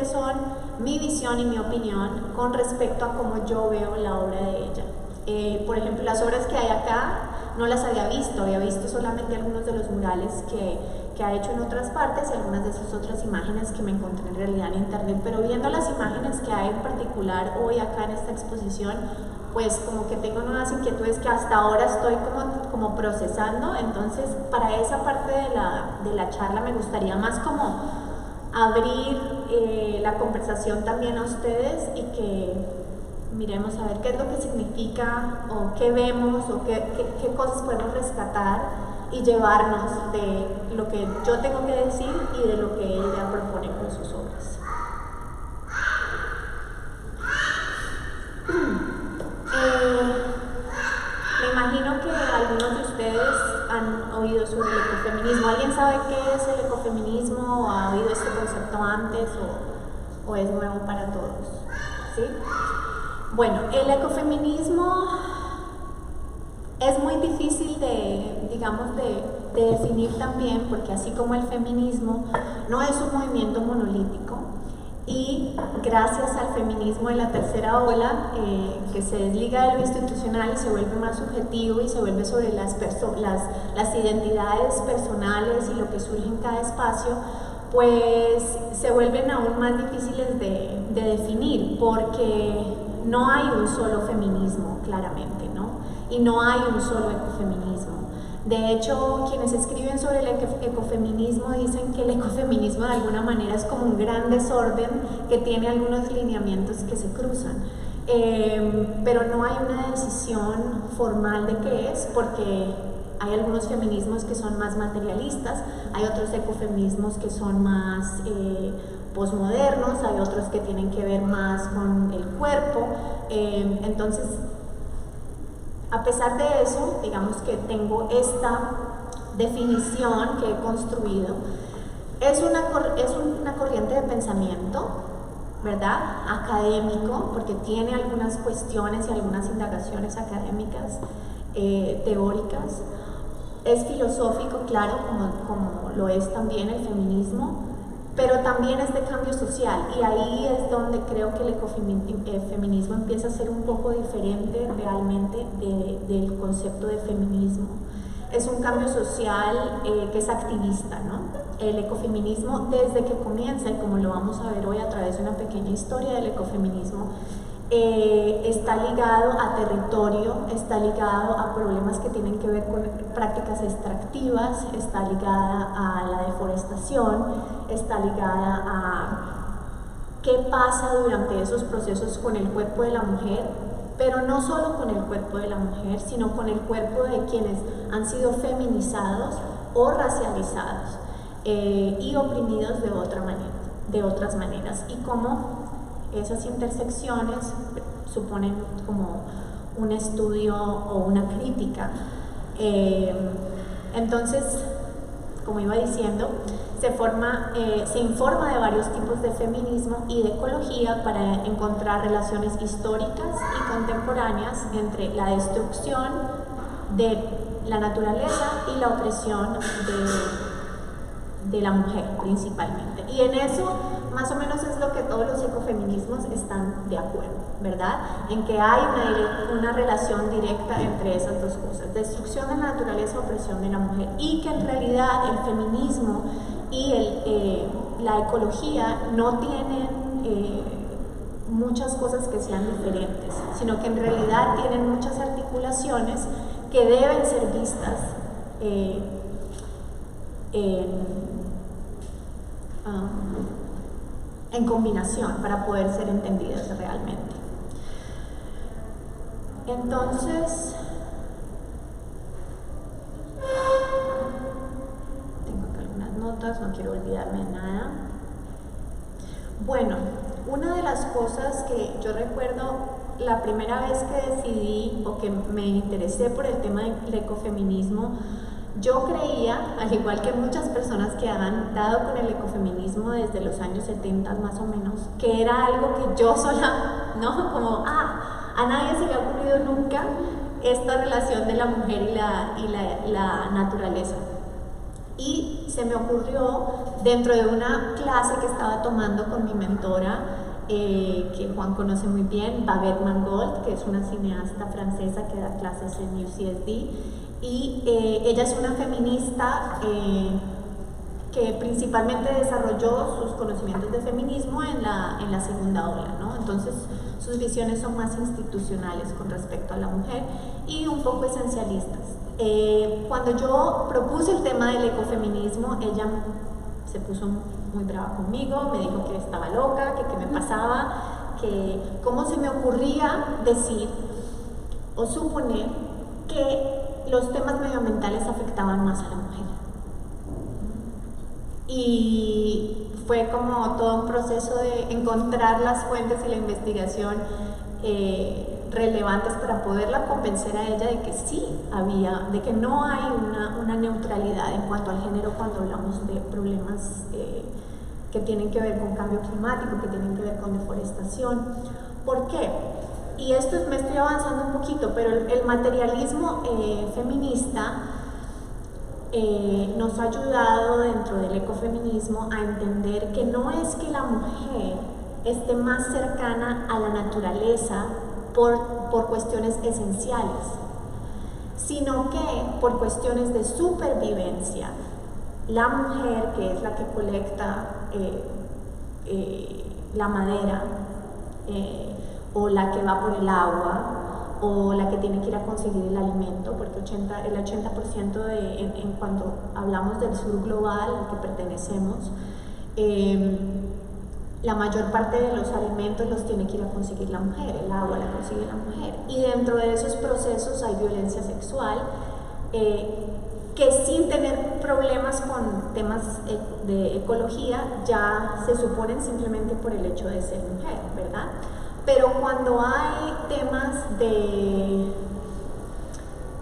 simplemente son mi visión y mi opinión con respecto a cómo yo veo la obra de ella. Por ejemplo, las obras que hay acá no las había visto solamente algunos de los murales que ha hecho en otras partes y algunas de esas otras imágenes que me encontré en realidad en internet, pero viendo las imágenes que hay en particular hoy acá en esta exposición, pues como que tengo nuevas inquietudes que hasta ahora estoy como procesando. Entonces para esa parte de la charla me gustaría más como abrir la conversación también a ustedes y que miremos a ver qué es lo que significa o qué vemos o qué cosas podemos rescatar y llevarnos de lo que yo tengo que decir y de lo que ella propone con sus obras. Me imagino que algunos de ustedes han oído sobre el ecofeminismo. ¿Alguien sabe qué es el ecofeminismo o ha oído este concepto antes o es nuevo para todos? ¿Sí? Bueno, el ecofeminismo es muy difícil de definir también, porque así como el feminismo no es un movimiento monolítico, y gracias al feminismo de la tercera ola, que se desliga de lo institucional y se vuelve más subjetivo y se vuelve sobre las identidades personales y lo que surge en cada espacio, pues se vuelven aún más difíciles de definir, porque no hay un solo feminismo, claramente, ¿no? Y no hay un solo ecofeminismo. De hecho, quienes escriben sobre el ecofeminismo dicen que el ecofeminismo de alguna manera es como un gran desorden que tiene algunos lineamientos que se cruzan. Pero no hay una decisión formal de qué es, porque hay algunos feminismos que son más materialistas, hay otros ecofeminismos que son más posmodernos, hay otros que tienen que ver más con el cuerpo. Entonces, a pesar de eso, digamos que tengo esta definición que he construido. Es una corriente de pensamiento, ¿verdad? Académico, porque tiene algunas cuestiones y algunas indagaciones académicas, teóricas. Es filosófico, claro, como lo es también el feminismo, pero también es de cambio social, y ahí es donde creo que el feminismo empieza a ser un poco diferente realmente del concepto de feminismo. Es un cambio social que es activista, ¿no? El ecofeminismo, desde que comienza, y como lo vamos a ver hoy a través de una pequeña historia del ecofeminismo, está ligado a territorio, está ligado a problemas que tienen que ver con prácticas extractivas, está ligada a la deforestación, está ligada a qué pasa durante esos procesos con el cuerpo de la mujer, pero no solo con el cuerpo de la mujer, sino con el cuerpo de quienes han sido feminizados o racializados y oprimidos de otras maneras, y cómo esas intersecciones suponen como un estudio o una crítica. Entonces, como iba diciendo, se informa de varios tipos de feminismo y de ecología para encontrar relaciones históricas y contemporáneas entre la destrucción de la naturaleza y la opresión de la mujer principalmente. Y en eso más o menos es lo que todos los ecofeminismos están de acuerdo, ¿verdad? En que hay una relación directa entre esas dos cosas: destrucción de la naturaleza, opresión de la mujer, y que en realidad el feminismo y la ecología no tienen muchas cosas que sean diferentes, sino que en realidad tienen muchas articulaciones que deben ser vistas en combinación para poder ser entendidas realmente. Entonces, tengo acá algunas notas, no quiero olvidarme de nada. Bueno, una de las cosas que yo recuerdo la primera vez que decidí o que me interesé por el tema del ecofeminismo, yo creía, al igual que muchas personas que han dado con el ecofeminismo desde los años 70 más o menos, que era algo que yo sola, ¿no? Como, a nadie se le ha ocurrido nunca esta relación de la mujer y la naturaleza. Y se me ocurrió, dentro de una clase que estaba tomando con mi mentora, que Juan conoce muy bien, Babette Mangold, que es una cineasta francesa que da clases en UCSD, y ella es una feminista que principalmente desarrolló sus conocimientos de feminismo en la segunda ola, ¿no? Entonces sus visiones son más institucionales con respecto a la mujer y un poco esencialistas. Cuando yo propuse el tema del ecofeminismo, ella se puso muy brava conmigo, me dijo que estaba loca, que qué me pasaba, que cómo se me ocurría decir o suponer que los temas medioambientales afectaban más a la mujer. Y fue como todo un proceso de encontrar las fuentes y la investigación relevantes para poderla convencer a ella de que sí había, de que no hay una neutralidad en cuanto al género cuando hablamos de problemas que tienen que ver con cambio climático, que tienen que ver con deforestación. ¿Por qué? Y esto me estoy avanzando un poquito, pero el materialismo feminista nos ha ayudado dentro del ecofeminismo a entender que no es que la mujer esté más cercana a la naturaleza por cuestiones esenciales, sino que por cuestiones de supervivencia, la mujer, que es la que colecta la madera, o la que va por el agua, o la que tiene que ir a conseguir el alimento, porque el 80% en cuanto hablamos del sur global al que pertenecemos, la mayor parte de los alimentos los tiene que ir a conseguir la mujer, el agua la consigue la mujer. Y dentro de esos procesos hay violencia sexual, que sin tener problemas con temas de ecología, ya se suponen simplemente por el hecho de ser mujer, ¿verdad? Pero cuando hay temas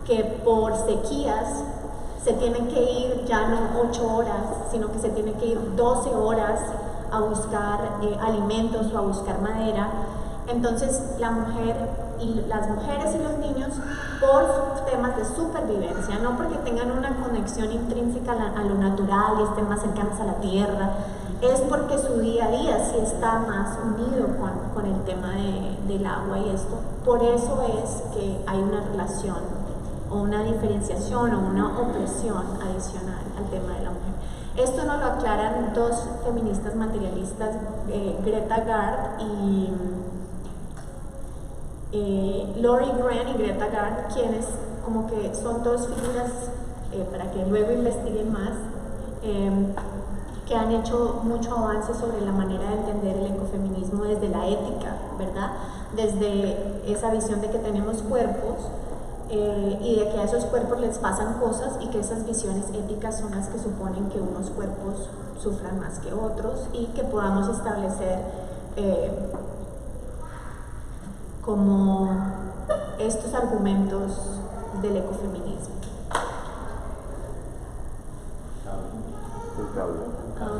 que por sequías se tienen que ir ya no 8 horas, sino que se tienen que ir 12 horas a buscar alimentos o a buscar madera, entonces la mujer y las mujeres y los niños, por temas de supervivencia, no porque tengan una conexión intrínseca a lo natural y estén más cercanas a la tierra, es porque su día a día sí está más unido con el tema del agua y esto. Por eso es que hay una relación o una diferenciación o una opresión adicional al tema de la mujer. Esto nos lo aclaran dos feministas materialistas, Greta Garth y Lori Green y Greta Garth, quienes como que son dos figuras, para que luego investiguen más, que han hecho mucho avance sobre la manera de entender el ecofeminismo desde la ética, ¿verdad? Desde esa visión de que tenemos cuerpos y de que a esos cuerpos les pasan cosas y que esas visiones éticas son las que suponen que unos cuerpos sufran más que otros y que podamos establecer como estos argumentos del ecofeminismo.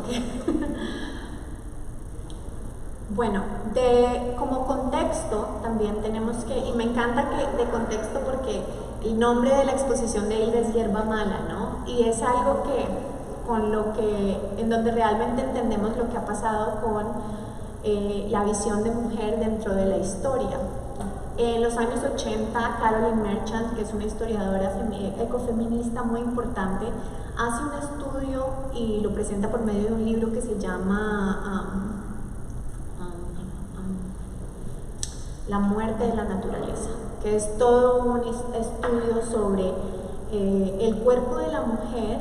Okay. Bueno, como contexto también tenemos que, y me encanta que de contexto porque el nombre de la exposición de Hilda es Hierba Mala, ¿no? Y es algo en donde realmente entendemos lo que ha pasado con la visión de mujer dentro de la historia. En los años 80, Carolyn Merchant, que es una historiadora ecofeminista muy importante, hace un estudio y lo presenta por medio de un libro que se llama La muerte de la naturaleza, que es todo un estudio sobre el cuerpo de la mujer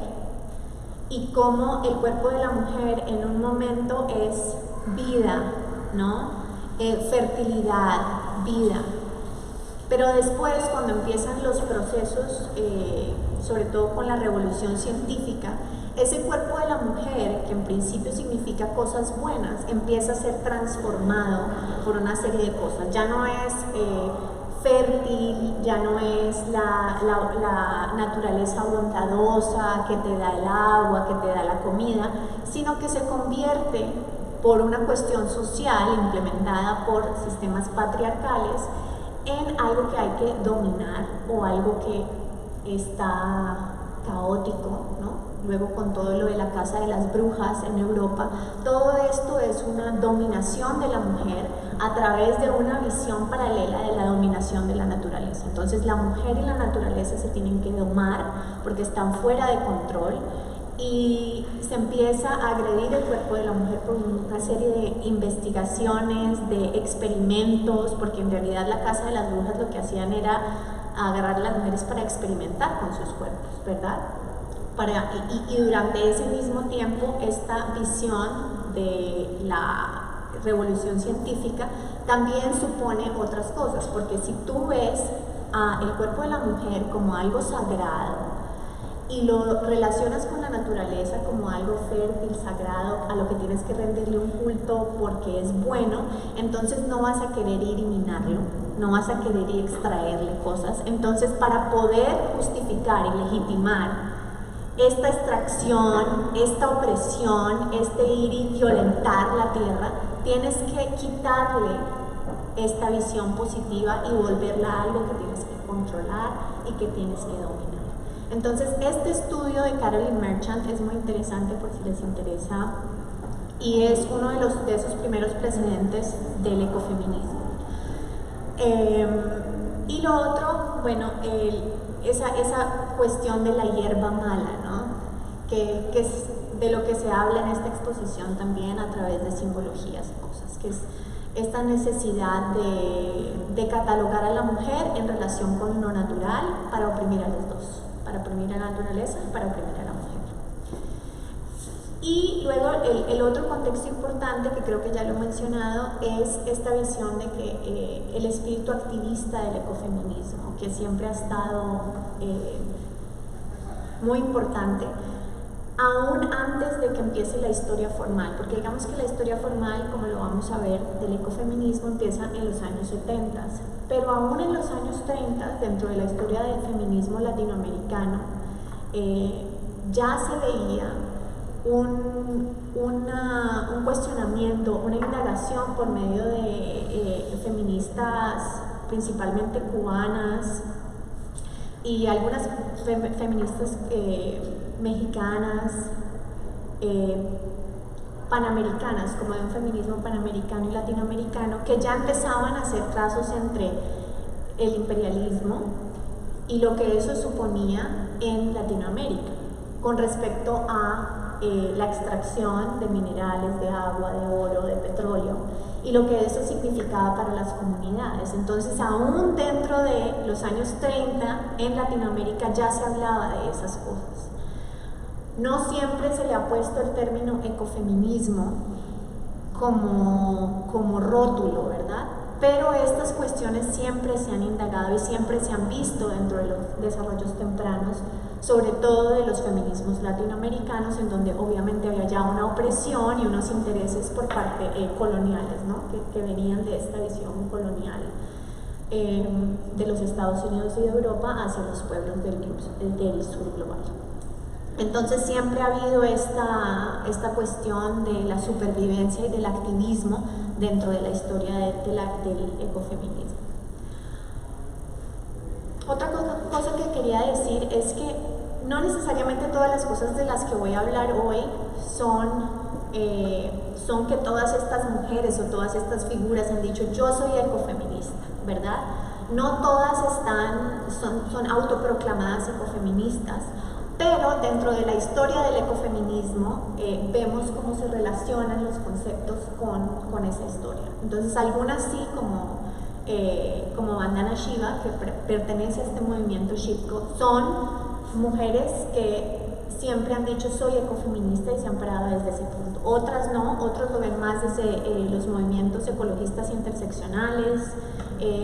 y cómo el cuerpo de la mujer en un momento es vida, ¿no? Fertilidad, vida. Pero después, cuando empiezan los procesos, sobre todo con la revolución científica, ese cuerpo de la mujer, que en principio significa cosas buenas, empieza a ser transformado por una serie de cosas. Ya no es fértil, ya no es la naturaleza bondadosa que te da el agua, que te da la comida, sino que se convierte por una cuestión social implementada por sistemas patriarcales en algo que hay que dominar o algo que está caótico, ¿no? luego con todo lo de la casa de las brujas en Europa. Todo esto es una dominación de la mujer a través de una visión paralela de la dominación de la naturaleza. Entonces la mujer y la naturaleza se tienen que domar porque están fuera de control, y se empieza a agredir el cuerpo de la mujer por una serie de investigaciones, de experimentos, porque en realidad la casa de las brujas lo que hacían era agarrar a las mujeres para experimentar con sus cuerpos, ¿verdad? Y durante ese mismo tiempo, esta visión de la revolución científica también supone otras cosas, porque si tú ves el cuerpo de la mujer como algo sagrado y lo relacionas con la naturaleza como algo fértil, sagrado, a lo que tienes que rendirle un culto porque es bueno, entonces no vas a querer ir y minarlo, no vas a querer ir a extraerle cosas. Entonces, para poder justificar y legitimar esta extracción, esta opresión, este ir y violentar la tierra, tienes que quitarle esta visión positiva y volverla a algo que tienes que controlar y que tienes que dominar. Entonces, este estudio de Carolyn Merchant es muy interesante por si les interesa, y es uno de esos primeros precedentes del ecofeminismo. Y lo otro, bueno, esa cuestión de la hierba mala, ¿no? Que es de lo que se habla en esta exposición también a través de simbologías y cosas, que es esta necesidad de catalogar a la mujer en relación con lo natural para oprimir a los dos, para oprimir a la naturaleza y para oprimir a la mujer. Y luego el otro contexto importante, que creo que ya lo he mencionado, es esta visión de que el espíritu activista del ecofeminismo, que siempre ha estado muy importante, aún antes de que empiece la historia formal, porque digamos que la historia formal, como lo vamos a ver, del ecofeminismo empieza en los años 70, pero aún en los años 30, dentro de la historia del feminismo latinoamericano, ya se veía un cuestionamiento, una indagación por medio de feministas principalmente cubanas y algunas feministas mexicanas, panamericanas, como de un feminismo panamericano y latinoamericano, que ya empezaban a hacer trazos entre el imperialismo y lo que eso suponía en Latinoamérica con respecto a la extracción de minerales, de agua, de oro, de petróleo, y lo que eso significaba para las comunidades. Entonces, aún dentro de los años 30, en Latinoamérica ya se hablaba de esas cosas. No siempre se le ha puesto el término ecofeminismo como rótulo, ¿verdad? Pero estas cuestiones siempre se han indagado y siempre se han visto dentro de los desarrollos tempranos, sobre todo de los feminismos latinoamericanos, en donde obviamente había ya una opresión y unos intereses por parte coloniales, ¿no? que venían de esta visión colonial de los Estados Unidos y de Europa hacia los pueblos del sur global. Entonces siempre ha habido esta cuestión de la supervivencia y del activismo dentro de la historia del ecofeminismo. Otra cosa que quería decir es que no necesariamente todas las cosas de las que voy a hablar hoy son que todas estas mujeres o todas estas figuras han dicho yo soy ecofeminista, ¿verdad? No todas son autoproclamadas ecofeministas, pero dentro de la historia del ecofeminismo vemos cómo se relacionan los conceptos con esa historia. Entonces algunas sí, como Vandana Shiva, que pertenece a este movimiento Shivko, son mujeres que siempre han dicho soy ecofeminista y se han parado desde ese punto. Otras no, otros lo ven más desde los movimientos ecologistas interseccionales,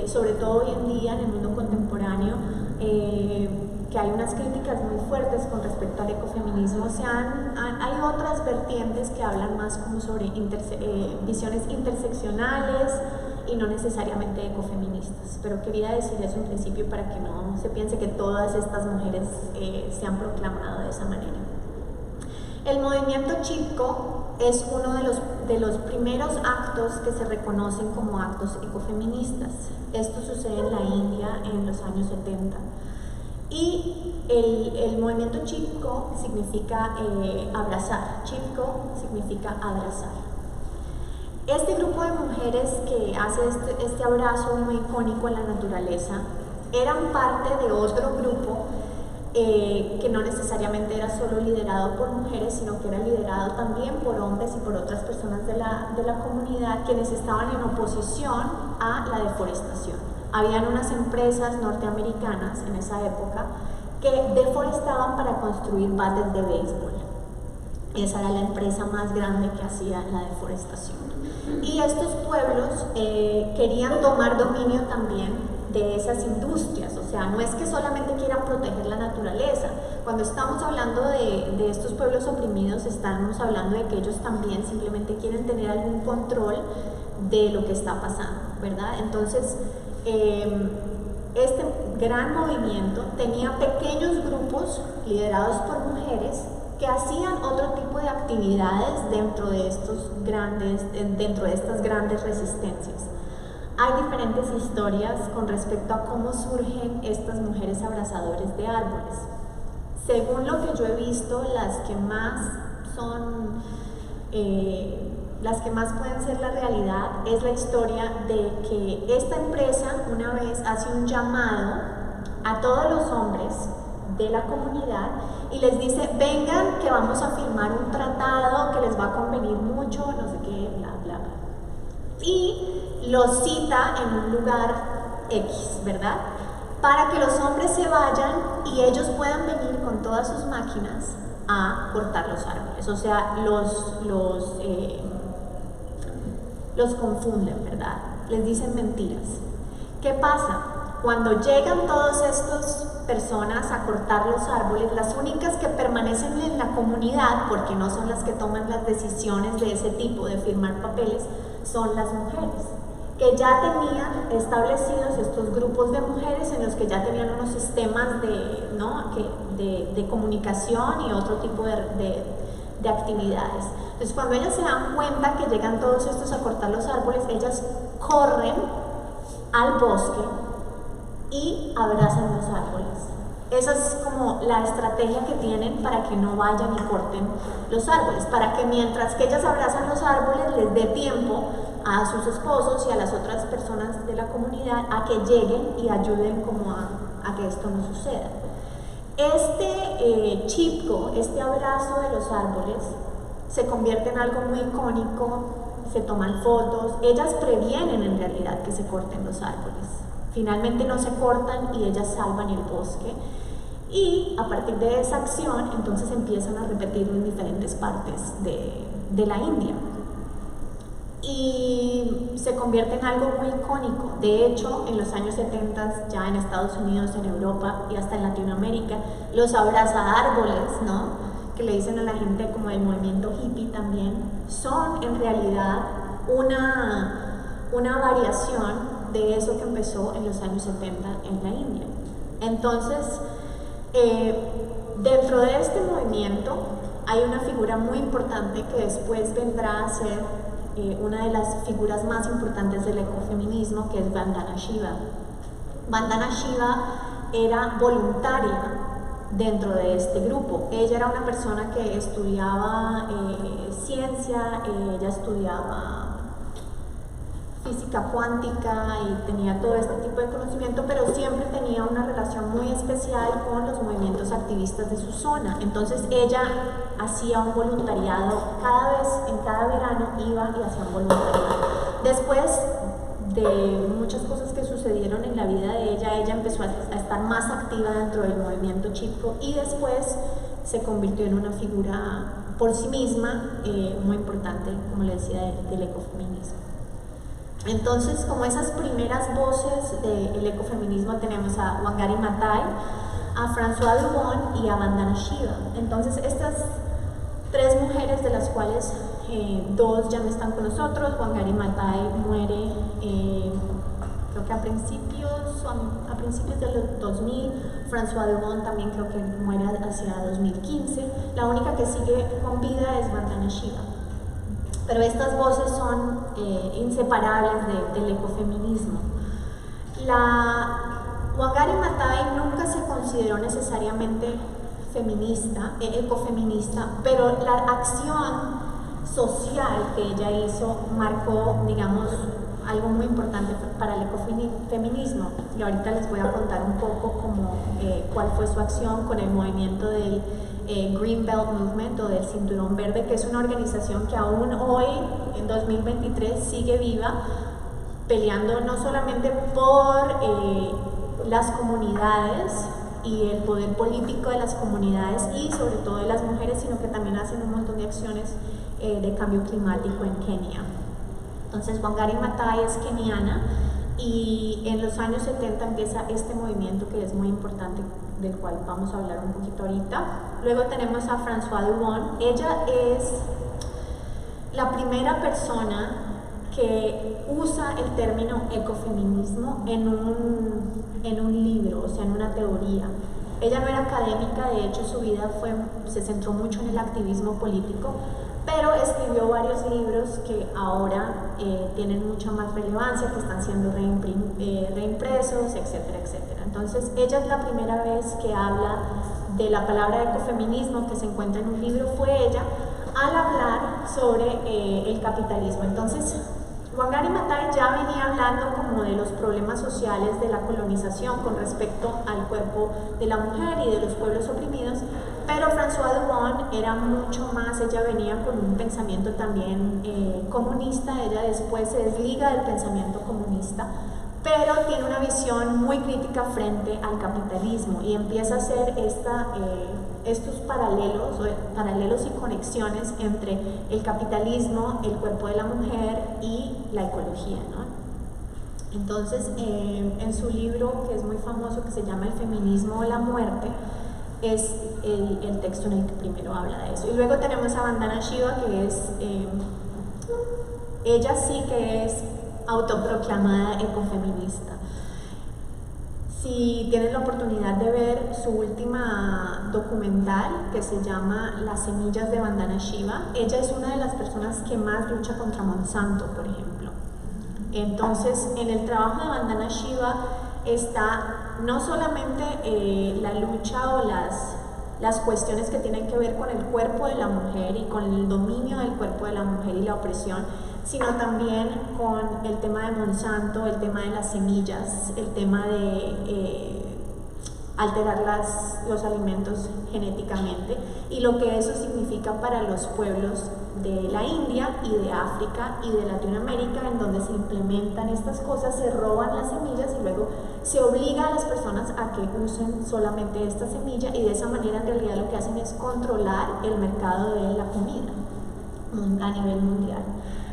sobre todo hoy en día en el mundo contemporáneo, que hay unas críticas muy fuertes con respecto al ecofeminismo. Hay otras vertientes que hablan más como sobre visiones interseccionales y no necesariamente ecofeministas, pero quería decir eso en principio para que no se piense que todas estas mujeres se han proclamado de esa manera. El movimiento Chipko es uno de los primeros actos que se reconocen como actos ecofeministas. Esto sucede en la India en los años 70. Y el movimiento Chipko significa abrazar. Chipko significa abrazar. Este grupo de mujeres que hace este abrazo muy icónico en la naturaleza eran parte de otro grupo que no necesariamente era solo liderado por mujeres, sino que era liderado también por hombres y por otras personas de la comunidad, quienes estaban en oposición a la deforestación. Habían unas empresas norteamericanas en esa época que deforestaban para construir bates de béisbol. Esa era la empresa más grande que hacía la deforestación. Y estos pueblos querían tomar dominio también de esas industrias, o sea, no es que solamente quieran proteger la naturaleza. Cuando estamos hablando de estos pueblos oprimidos, estamos hablando de que ellos también simplemente quieren tener algún control de lo que está pasando, ¿verdad? Entonces, este gran movimiento tenía pequeños grupos liderados por mujeres que hacían otro tipo de actividades dentro de estas grandes resistencias. Hay diferentes historias con respecto a cómo surgen estas mujeres abrazadoras de árboles. Según lo que yo he visto, las que más pueden ser la realidad es la historia de que esta empresa una vez hace un llamado a todos los hombres de la comunidad y les dice: vengan que vamos a firmar un tratado que les va a convenir mucho, no sé qué, bla, bla, bla. Y los cita en un lugar X, ¿verdad? Para que los hombres se vayan y ellos puedan venir con todas sus máquinas a cortar los árboles. O sea, los confunden, ¿verdad? Les dicen mentiras. ¿Qué pasa? Cuando llegan todas estas personas a cortar los árboles, las únicas que permanecen en la comunidad, porque no son las que toman las decisiones de ese tipo de firmar papeles, son las mujeres, que ya tenían establecidos estos grupos de mujeres en los que ya tenían unos sistemas de comunicación y otro tipo de actividades. Entonces, cuando ellas se dan cuenta que llegan todos estos a cortar los árboles, ellas corren al bosque y abrazan los árboles. Esa es como la estrategia que tienen para que no vayan y corten los árboles, para que mientras que ellas abrazan los árboles les dé tiempo a sus esposos y a las otras personas de la comunidad a que lleguen y ayuden como a que esto no suceda. Este Chipko, este abrazo de los árboles, se convierte en algo muy icónico, se toman fotos, ellas previenen en realidad que se corten los árboles. Finalmente no se cortan y ellas salvan el bosque, y a partir de esa acción entonces empiezan a repetirlo en diferentes partes de la India y se convierte en algo muy icónico. De hecho, en los años 70 ya en Estados Unidos, en Europa y hasta en Latinoamérica, los abrazadárboles, ¿no?, que le dicen a la gente como del movimiento hippie también, son en realidad una variación de eso que empezó en los años 70 en la India. Entonces, dentro de este movimiento hay una figura muy importante que después vendrá a ser una de las figuras más importantes del ecofeminismo, que es Vandana Shiva. Vandana Shiva era voluntaria dentro de este grupo. Ella era una persona que estudiaba ciencia, ella estudiaba física cuántica y tenía todo este tipo de conocimiento, pero siempre tenía una relación muy especial con los movimientos activistas de su zona. Entonces ella hacía un voluntariado, en cada verano iba y hacía un voluntariado. Después de muchas cosas que sucedieron en la vida de ella empezó a estar más activa dentro del movimiento Chipko y después se convirtió en una figura por sí misma muy importante, como le decía, del ecofeminismo. Entonces, como esas primeras voces del ecofeminismo, tenemos a Wangari Maathai, a Françoise Dubon y a Vandana Shiva. Entonces, estas tres mujeres, de las cuales dos ya no están con nosotros. Wangari Maathai muere creo que a principios del 2000, Françoise Dubon también creo que muere hacia 2015. La única que sigue con vida es Vandana Shiva. Pero estas voces son inseparables del ecofeminismo. Wangari Maathai nunca se consideró necesariamente feminista, ecofeminista, pero la acción social que ella hizo marcó, digamos, algo muy importante para el ecofeminismo. Y ahorita les voy a contar un poco cuál fue su acción con el movimiento del Green Belt Movement o del Cinturón Verde, que es una organización que aún hoy, en 2023, sigue viva, peleando no solamente por las comunidades y el poder político de las comunidades y sobre todo de las mujeres, sino que también hacen un montón de acciones de cambio climático en Kenia. Entonces Wangari Maathai es keniana y en los años 70 empieza este movimiento que es muy importante, del cual vamos a hablar un poquito ahorita. Luego tenemos a Françoise Dubon. Ella es la primera persona que usa el término ecofeminismo en un libro, o sea, en una teoría. Ella no era académica, de hecho su vida se centró mucho en el activismo político, pero escribió varios libros que ahora tienen mucha más relevancia, que están siendo reimpresos, etcétera, etcétera. Entonces, ella es la primera vez que habla de la palabra ecofeminismo que se encuentra en un libro, fue ella, al hablar sobre el capitalismo. Entonces, Wangari Maathai ya venía hablando como de los problemas sociales de la colonización con respecto al cuerpo de la mujer y de los pueblos oprimidos, pero Françoise Dubon era mucho más, ella venía con un pensamiento también comunista, ella después se desliga del pensamiento comunista, pero tiene una visión muy crítica frente al capitalismo y empieza a hacer estos paralelos y conexiones entre el capitalismo, el cuerpo de la mujer y la ecología, ¿no? Entonces, en su libro, que es muy famoso, que se llama El feminismo o la muerte, es el texto en el que primero habla de eso. Y luego tenemos a Vandana Shiva, que es, ella sí que es autoproclamada ecofeminista. Si tienen la oportunidad de ver su última documental, que se llama Las semillas de Vandana Shiva, ella es una de las personas que más lucha contra Monsanto, por ejemplo. Entonces, en el trabajo de Vandana Shiva está no solamente la lucha o las cuestiones que tienen que ver con el cuerpo de la mujer y con el dominio del cuerpo de la mujer y la opresión, sino también con el tema de Monsanto, el tema de las semillas, el tema de alterar los alimentos genéticamente y lo que eso significa para los pueblos de la India y de África y de Latinoamérica, en donde se implementan estas cosas, se roban las semillas y luego se obliga a las personas a que usen solamente esta semilla, y de esa manera en realidad lo que hacen es controlar el mercado de la comida a nivel mundial.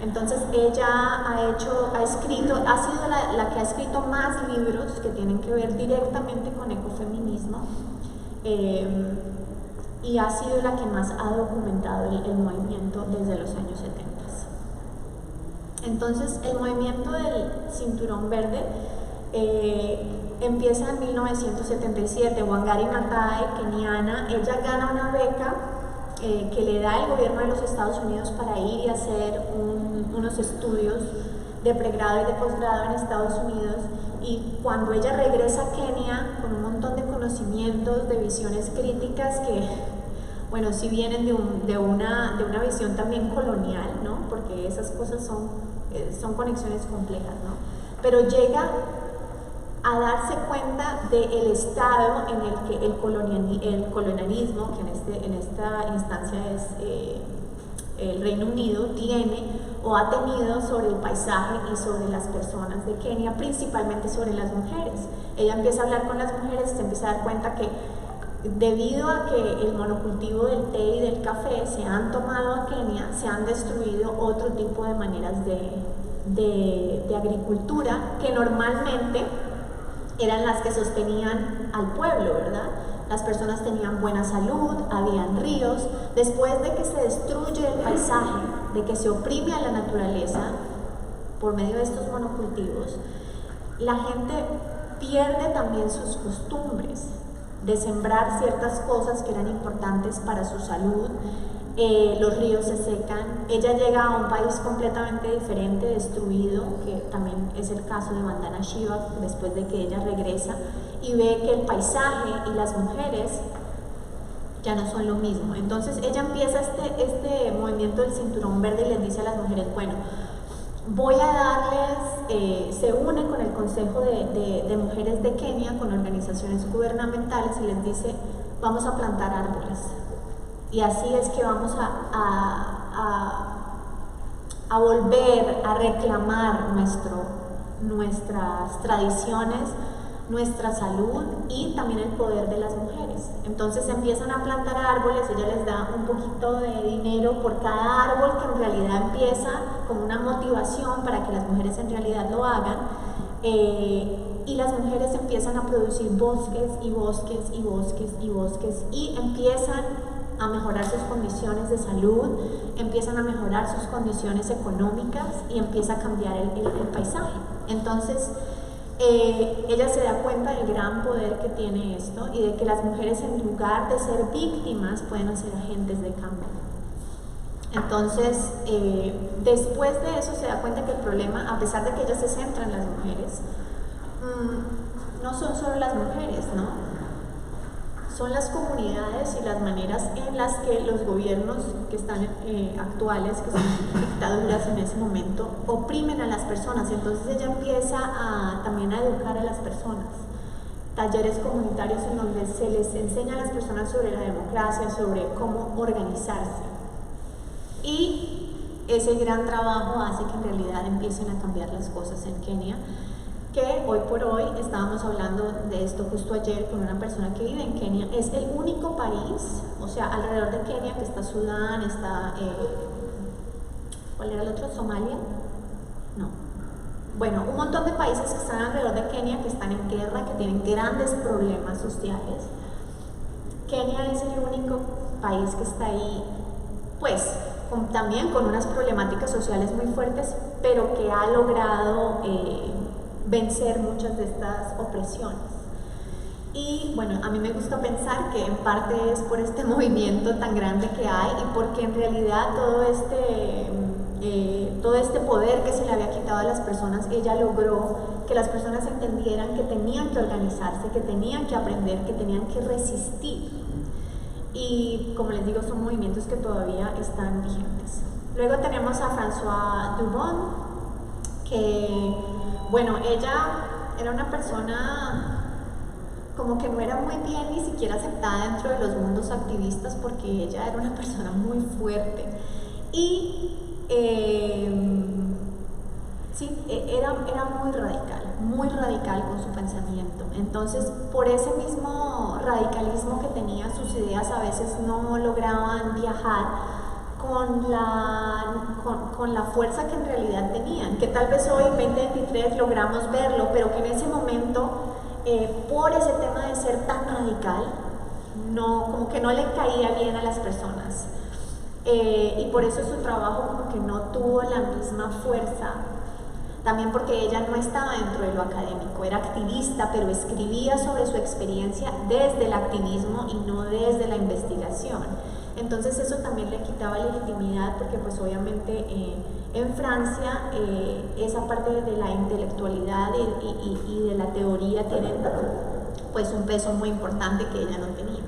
Entonces ella ha sido la que ha escrito más libros que tienen que ver directamente con ecofeminismo, y ha sido la que más ha documentado el movimiento desde los años 70. Entonces el movimiento del Cinturón Verde empieza en 1977. Wangari Maathai, keniana, ella gana una beca que le da el gobierno de los Estados Unidos para ir y hacer unos estudios de pregrado y de posgrado en Estados Unidos, y cuando ella regresa a Kenia con un montón de conocimientos, de visiones críticas que, bueno, sí vienen de una visión también colonial, ¿no? Porque esas cosas son conexiones complejas, ¿no? Pero llega a darse cuenta del estado en el que el colonialismo, que en esta instancia es el Reino Unido, tiene o ha tenido sobre el paisaje y sobre las personas de Kenia, principalmente sobre las mujeres. Ella empieza a hablar con las mujeres y se empieza a dar cuenta que debido a que el monocultivo del té y del café se han tomado a Kenia, se han destruido otro tipo de maneras de agricultura que normalmente eran las que sostenían al pueblo, ¿verdad? Las personas tenían buena salud, habían ríos. Después de que se destruye el paisaje, de que se oprime a la naturaleza por medio de estos monocultivos, la gente pierde también sus costumbres de sembrar ciertas cosas que eran importantes para su salud. Los ríos se secan, ella llega a un país completamente diferente, destruido, que también es el caso de Vandana Shiva, después de que ella regresa, y ve que el paisaje y las mujeres ya no son lo mismo. Entonces ella empieza este movimiento del cinturón verde y les dice a las mujeres, bueno, voy a darles, se une con el Consejo de Mujeres de Kenia, con organizaciones gubernamentales, y les dice, vamos a plantar árboles. Y así es que vamos a volver a reclamar nuestras tradiciones, nuestra salud y también el poder de las mujeres. Entonces empiezan a plantar árboles, ella les da un poquito de dinero por cada árbol, que en realidad empieza como una motivación para que las mujeres en realidad lo hagan, y las mujeres empiezan a producir bosques y bosques y bosques y bosques, y empiezan a mejorar sus condiciones de salud, empiezan a mejorar sus condiciones económicas y empieza a cambiar el paisaje. Entonces ella se da cuenta del gran poder que tiene esto y de que las mujeres, en lugar de ser víctimas, pueden ser agentes de cambio. Entonces después de eso se da cuenta que el problema, a pesar de que ella se centra en las mujeres, no son solo las mujeres, ¿no? Son las comunidades y las maneras en las que los gobiernos que están actuales, que son dictaduras en ese momento, oprimen a las personas. Entonces ella empieza también a educar a las personas. Talleres comunitarios en donde se les enseña a las personas sobre la democracia, sobre cómo organizarse. Y ese gran trabajo hace que en realidad empiecen a cambiar las cosas en Kenia, que hoy por hoy, estábamos hablando de esto justo ayer con una persona que vive en Kenia, es el único país, o sea, alrededor de Kenia, que está Sudán, está, ¿cuál era el otro? ¿Somalia? No. Bueno, un montón de países que están alrededor de Kenia, que están en guerra, que tienen grandes problemas sociales. Kenia es el único país que está ahí, pues, también con unas problemáticas sociales muy fuertes, pero que ha logrado vencer muchas de estas opresiones. Y bueno, a mí me gusta pensar que en parte es por este movimiento tan grande que hay y porque en realidad todo este poder que se le había quitado a las personas, ella logró que las personas entendieran que tenían que organizarse, que tenían que aprender, que tenían que resistir. Y como les digo, son movimientos que todavía están vigentes. Luego tenemos a Françoise Dubon, que bueno, ella era una persona como que no era muy bien ni siquiera aceptada dentro de los mundos activistas, porque ella era una persona muy fuerte y sí, era muy radical con su pensamiento. Entonces, por ese mismo radicalismo que tenía, sus ideas a veces no lograban viajar con la fuerza que en realidad tenían, que tal vez hoy, 2023, logramos verlo, pero que en ese momento, por ese tema de ser tan radical, como que no le caía bien a las personas. Y por eso su trabajo como que no tuvo la misma fuerza, también porque ella no estaba dentro de lo académico, era activista, pero escribía sobre su experiencia desde el activismo y no desde la investigación. Entonces eso también le quitaba legitimidad, porque pues obviamente en Francia esa parte de la intelectualidad y de la teoría tienen pues un peso muy importante que ella no tenía.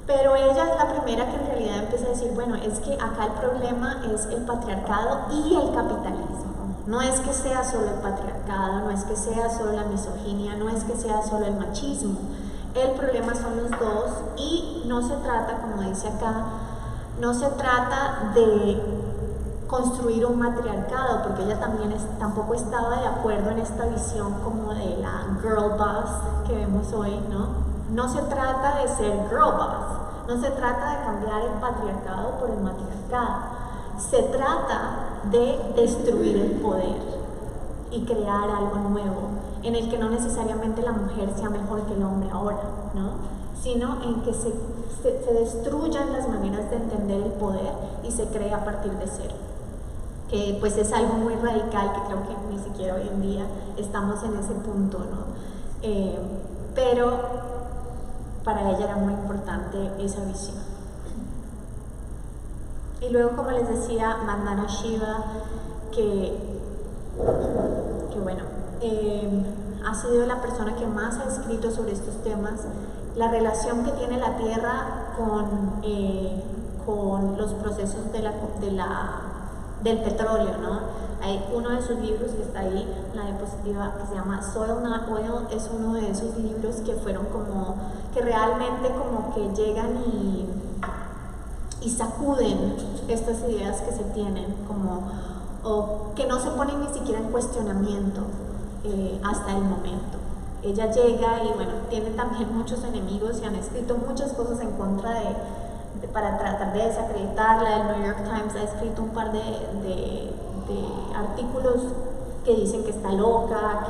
Pero ella es la primera que en realidad empieza a decir, bueno, es que acá el problema es el patriarcado y el capitalismo. No es que sea solo el patriarcado, no es que sea solo la misoginia, no es que sea solo el machismo. El problema son los dos, y no se trata, como dice acá, no se trata de construir un matriarcado, porque ella también tampoco estaba de acuerdo en esta visión como de la girl boss que vemos hoy, ¿no? No se trata de ser girl boss, no se trata de cambiar el patriarcado por el matriarcado, se trata de destruir el poder y crear algo nuevo, en el que no necesariamente la mujer sea mejor que el hombre ahora, ¿no? Sino en que se destruyan las maneras de entender el poder y se crea a partir de cero. Que pues es algo muy radical, que creo que ni siquiera hoy en día estamos en ese punto, ¿no? Pero para ella era muy importante esa visión. Y luego, como les decía, Vandana Shiva, que bueno, ha sido la persona que más ha escrito sobre estos temas, la relación que tiene la Tierra con los procesos del petróleo, ¿no? Hay uno de sus libros que está ahí, la diapositiva, que se llama Soil Not Oil, es uno de esos libros que fueron como, que realmente como que llegan y sacuden estas ideas que se tienen, como, o que no se ponen ni siquiera en cuestionamiento hasta el momento. Ella llega y bueno, tiene también muchos enemigos y han escrito muchas cosas en contra para tratar de desacreditarla. El New York Times ha escrito un par de artículos que dicen que está loca,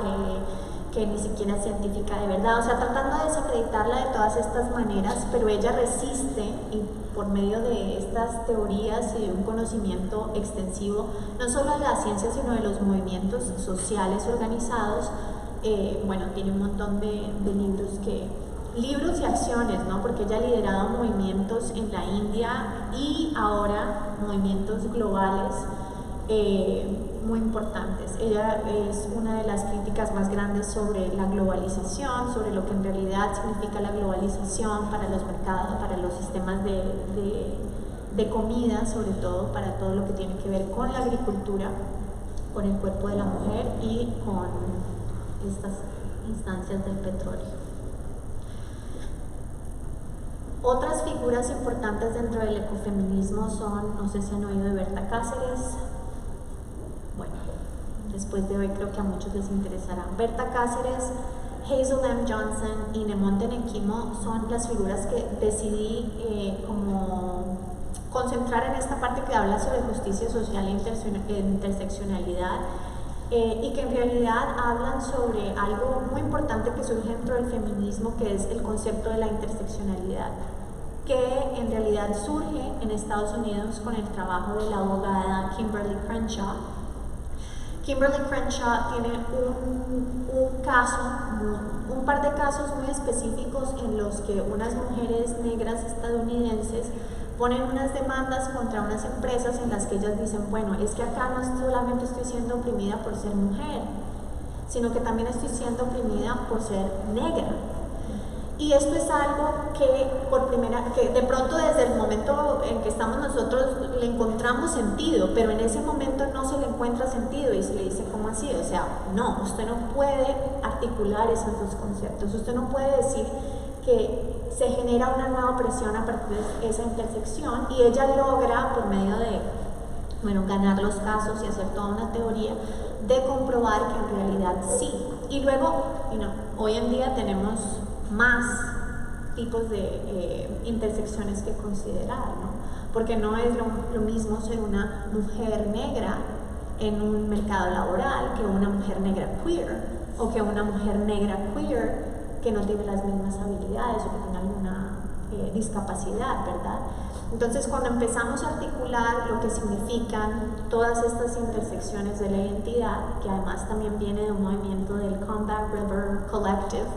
que ni siquiera es científica de verdad, o sea, tratando de desacreditarla de todas estas maneras, pero ella resiste y por medio de estas teorías y de un conocimiento extensivo, no solo de la ciencia, sino de los movimientos sociales organizados, bueno, tiene un montón de libros y acciones, ¿no? Porque ella ha liderado movimientos en la India y ahora movimientos globales muy importantes. Ella es una de las críticas más grandes sobre la globalización, sobre lo que en realidad significa la globalización para los mercados, para los sistemas de comida, sobre todo para todo lo que tiene que ver con la agricultura, con el cuerpo de la mujer y con estas instancias del petróleo. Otras figuras importantes dentro del ecofeminismo son, no sé si han oído de Berta Cáceres. Bueno, después de hoy creo que a muchos les interesará. Berta Cáceres, Hazel M. Johnson y Nemonte Nekimo son las figuras que decidí como concentrar en esta parte que habla sobre justicia social e interseccionalidad, y que en realidad hablan sobre algo muy importante que surge dentro del feminismo, que es el concepto de la interseccionalidad, que en realidad surge en Estados Unidos con el trabajo de la abogada Kimberly Crenshaw. Kimberly Crenshaw tiene un par de casos muy específicos en los que unas mujeres negras estadounidenses ponen unas demandas contra unas empresas en las que ellas dicen, bueno, es que acá no solamente estoy siendo oprimida por ser mujer, sino que también estoy siendo oprimida por ser negra. Y esto es algo que de pronto desde el momento en que estamos nosotros le encontramos sentido, pero en ese momento no se le encuentra sentido y se le dice, ¿cómo así? O sea, no, usted no puede articular esos dos conceptos, usted no puede decir que se genera una nueva opresión a partir de esa intersección, y ella logra, por medio de, bueno, ganar los casos y hacer toda una teoría, de comprobar que en realidad sí. Y luego, hoy en día tenemos más tipos de intersecciones que considerar, ¿no? Porque no es lo mismo ser una mujer negra en un mercado laboral que una mujer negra queer, o que una mujer negra queer que no tiene las mismas habilidades o que tiene alguna discapacidad, ¿verdad? Entonces, cuando empezamos a articular lo que significan todas estas intersecciones de la identidad, que además también viene de un movimiento del Comeback River Collective,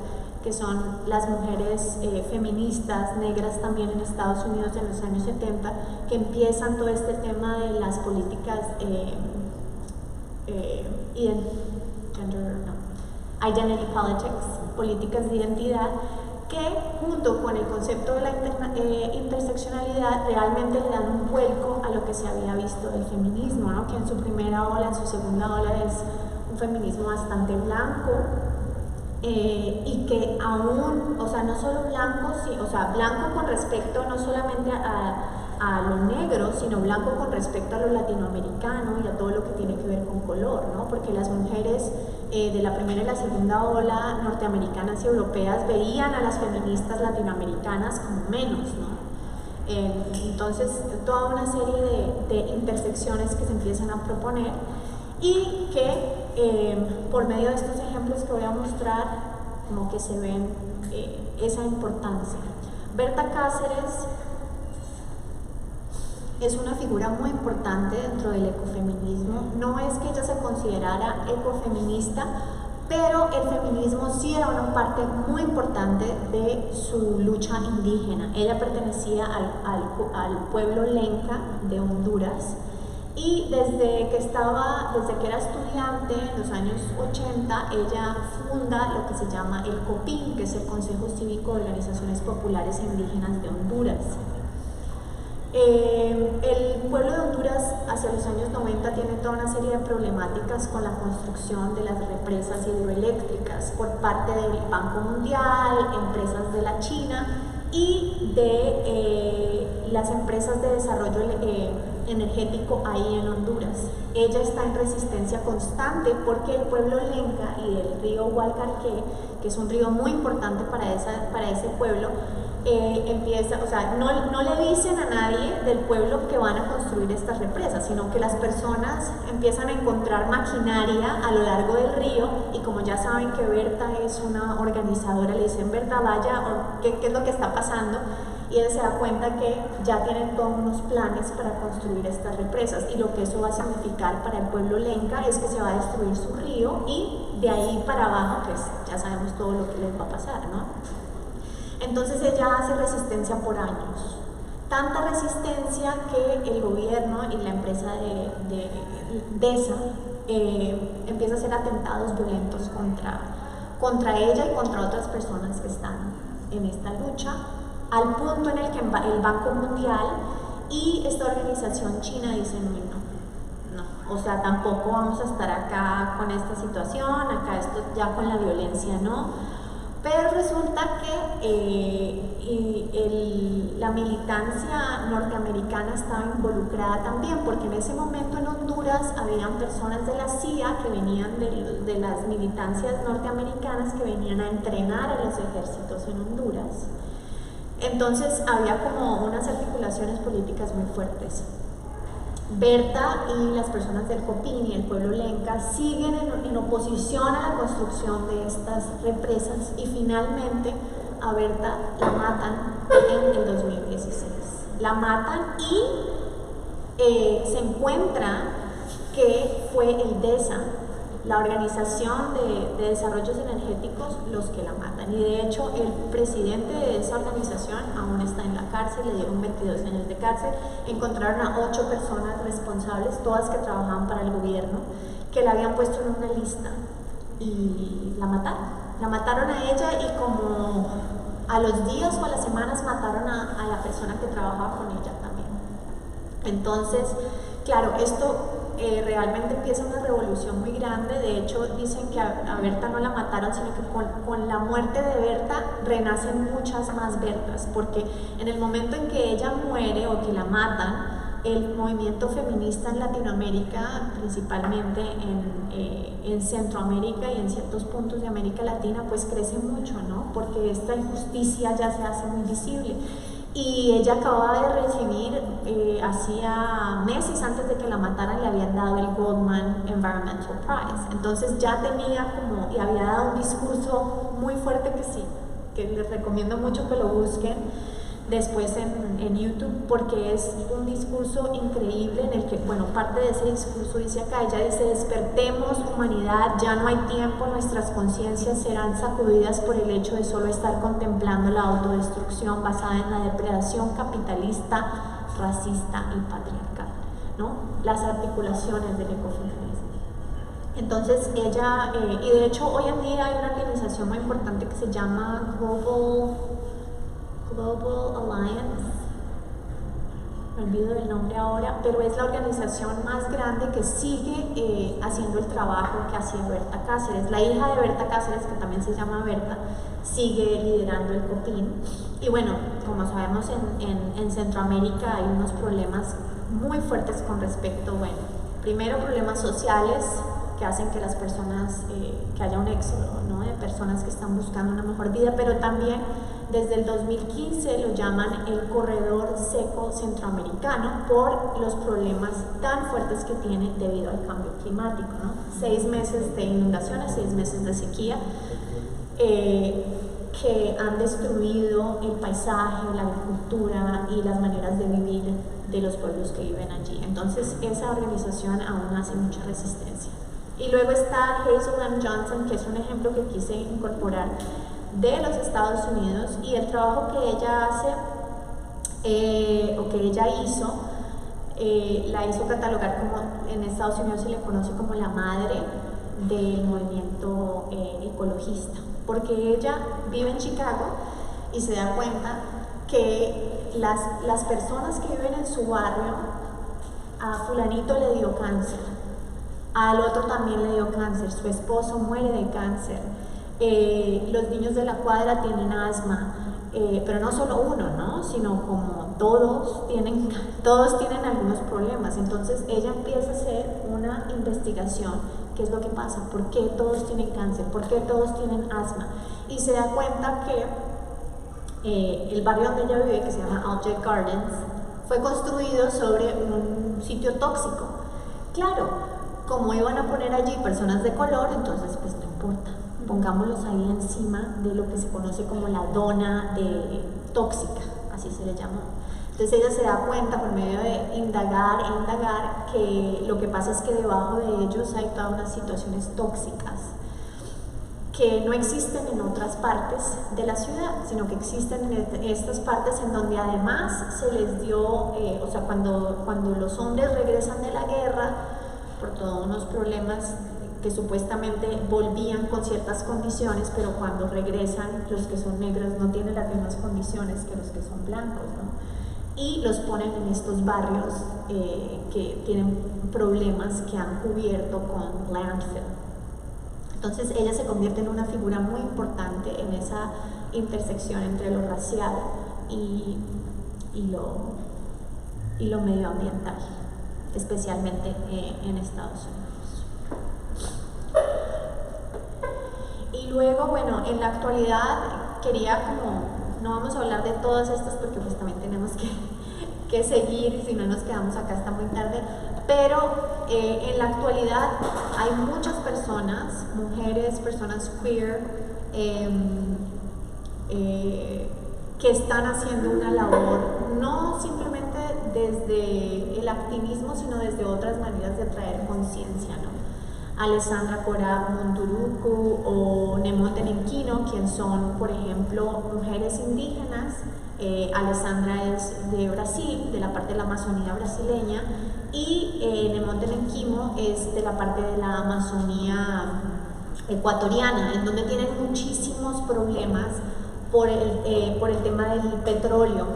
que son las mujeres feministas negras también en Estados Unidos en los años 70, que empiezan todo este tema de las políticas identity politics, políticas de identidad, que junto con el concepto de la interseccionalidad realmente le dan un vuelco a lo que se había visto del feminismo, ¿no? Que en su primera ola, en su segunda ola es un feminismo bastante blanco, y que aún, o sea, no solo blanco, o sea, blanco con respecto no solamente a lo negro, sino blanco con respecto a lo latinoamericano y a todo lo que tiene que ver con color, ¿no? Porque las mujeres de la primera y la segunda ola norteamericanas y europeas veían a las feministas latinoamericanas como menos, ¿no? Entonces, toda una serie de intersecciones que se empiezan a proponer y que por medio de estos ejemplos que voy a mostrar, como que se ven esa importancia. Berta Cáceres es una figura muy importante dentro del ecofeminismo. No es que ella se considerara ecofeminista, pero el feminismo sí era una parte muy importante de su lucha indígena. Ella pertenecía al pueblo lenca de Honduras, Y desde que era estudiante, en los años 80, ella funda lo que se llama el COPIN, que es el Consejo Cívico de Organizaciones Populares Indígenas de Honduras. El pueblo de Honduras hacia los años 90 tiene toda una serie de problemáticas con la construcción de las represas hidroeléctricas por parte del Banco Mundial, empresas de la China y de las empresas de desarrollo energético ahí en Honduras. Ella está en resistencia constante porque el pueblo Lenca y el río Hualcarqué, que es un río muy importante para ese pueblo, no le dicen a nadie del pueblo que van a construir estas represas, sino que las personas empiezan a encontrar maquinaria a lo largo del río y como ya saben que Berta es una organizadora, le dicen: Berta, vaya, ¿qué es lo que está pasando? Y él se da cuenta que ya tienen todos unos planes para construir estas represas y lo que eso va a significar para el pueblo Lenca es que se va a destruir su río y de ahí para abajo pues ya sabemos todo lo que les va a pasar, ¿no? Entonces ella hace resistencia por años, tanta resistencia que el gobierno y la empresa de DESA empieza a hacer atentados violentos contra ella y contra otras personas que están en esta lucha, al punto en el que el Banco Mundial y esta organización china dicen: no, o sea, tampoco vamos a estar acá con esta situación, acá esto ya con la violencia, ¿no? Pero resulta que la militancia norteamericana estaba involucrada también, porque en ese momento en Honduras habían personas de la CIA que venían de las militancias norteamericanas que venían a entrenar a los ejércitos en Honduras. Entonces había como unas articulaciones políticas muy fuertes. Berta y las personas del COPIN y el pueblo Lenca siguen en oposición a la construcción de estas represas y finalmente a Berta la matan en el 2016. La matan y se encuentra que fue el DESA, la Organización de Desarrollos Energéticos, los que la matan. Y de hecho el presidente de esa organización aún está en la cárcel, le dieron 22 años de cárcel. Encontraron a 8 personas responsables, todas que trabajaban para el gobierno, que la habían puesto en una lista y la mataron. La mataron a ella y como a los días o a las semanas mataron a la persona que trabajaba con ella también. Entonces, claro, esto realmente empieza una revolución muy grande. De hecho dicen que a Berta no la mataron, sino que con la muerte de Berta renacen muchas más Bertas, porque en el momento en que ella muere o que la matan, el movimiento feminista en Latinoamérica, principalmente en Centroamérica y en ciertos puntos de América Latina, pues crece mucho, ¿no? Porque esta injusticia ya se hace muy visible. Y ella acababa de recibir, hacía meses antes de que la mataran, le habían dado el Goldman Environmental Prize. Entonces ya tenía como, y había dado un discurso muy fuerte que sí, que les recomiendo mucho que lo busquen después en YouTube, porque es un discurso increíble en el que, bueno, parte de ese discurso dice acá, ella dice: despertemos humanidad, ya no hay tiempo, nuestras conciencias serán sacudidas por el hecho de solo estar contemplando la autodestrucción basada en la depredación capitalista, racista y patriarcal, ¿no? Las articulaciones del ecofeminismo. Entonces ella, y de hecho hoy en día hay una organización muy importante que se llama Global Alliance, me olvido del nombre ahora, pero es la organización más grande que sigue haciendo el trabajo que hacía Berta Cáceres. La hija de Berta Cáceres, que también se llama Berta, sigue liderando el COPIN. Y bueno, como sabemos, en Centroamérica hay unos problemas muy fuertes con respecto, bueno, primero problemas sociales que hacen que las personas, que haya un éxodo, ¿no?, de personas que están buscando una mejor vida, pero también desde el 2015 lo llaman el corredor seco centroamericano por los problemas tan fuertes que tiene debido al cambio climático, ¿no? 6 meses de inundaciones, 6 meses de sequía, que han destruido el paisaje, la agricultura y las maneras de vivir de los pueblos que viven allí. Entonces esa organización aún hace mucha resistencia. Y luego está Hazel M. Johnson, que es un ejemplo que quise incorporar de los Estados Unidos, y el trabajo que ella hace, o que ella hizo, la hizo catalogar como, en Estados Unidos se le conoce como la madre del movimiento ecologista, porque ella vive en Chicago y se da cuenta que las personas que viven en su barrio, a fulanito le dio cáncer, al otro también le dio cáncer, su esposo muere de cáncer, los niños de la cuadra tienen asma, pero no solo uno, ¿no? Sino como todos tienen algunos problemas. Entonces ella empieza a hacer una investigación, qué es lo que pasa, por qué todos tienen cáncer, por qué todos tienen asma, y se da cuenta que el barrio donde ella vive, que se llama Alger Gardens, fue construido sobre un sitio tóxico. Claro, como iban a poner allí personas de color, entonces pues no importa, pongámoslos ahí encima de lo que se conoce como la dona tóxica, así se le llamó. Entonces ella se da cuenta por medio de indagar que lo que pasa es que debajo de ellos hay todas unas situaciones tóxicas que no existen en otras partes de la ciudad, sino que existen en estas partes en donde además se les dio, o sea, cuando los hombres regresan de la guerra, por todos unos problemas que supuestamente volvían con ciertas condiciones, pero cuando regresan los que son negros no tienen las mismas condiciones que los que son blancos, ¿no? Y los ponen en estos barrios que tienen problemas que han cubierto con landfill. Entonces ella se convierte en una figura muy importante en esa intersección entre lo racial y lo medioambiental, especialmente en Estados Unidos. Y luego, bueno, en la actualidad quería no vamos a hablar de todas estas porque pues también tenemos que seguir, y si no nos quedamos acá hasta muy tarde, pero en la actualidad hay muchas personas, mujeres, personas queer, que están haciendo una labor, no simplemente desde el activismo, sino desde otras maneras de traer conciencia, ¿no? Alessandra Cora Munduruku o Nemote Nenquino, quien son, por ejemplo, mujeres indígenas. Alessandra es de Brasil, de la parte de la Amazonía brasileña, y Nemote Nenquino es de la parte de la Amazonía ecuatoriana, en donde tienen muchísimos problemas por el tema del petróleo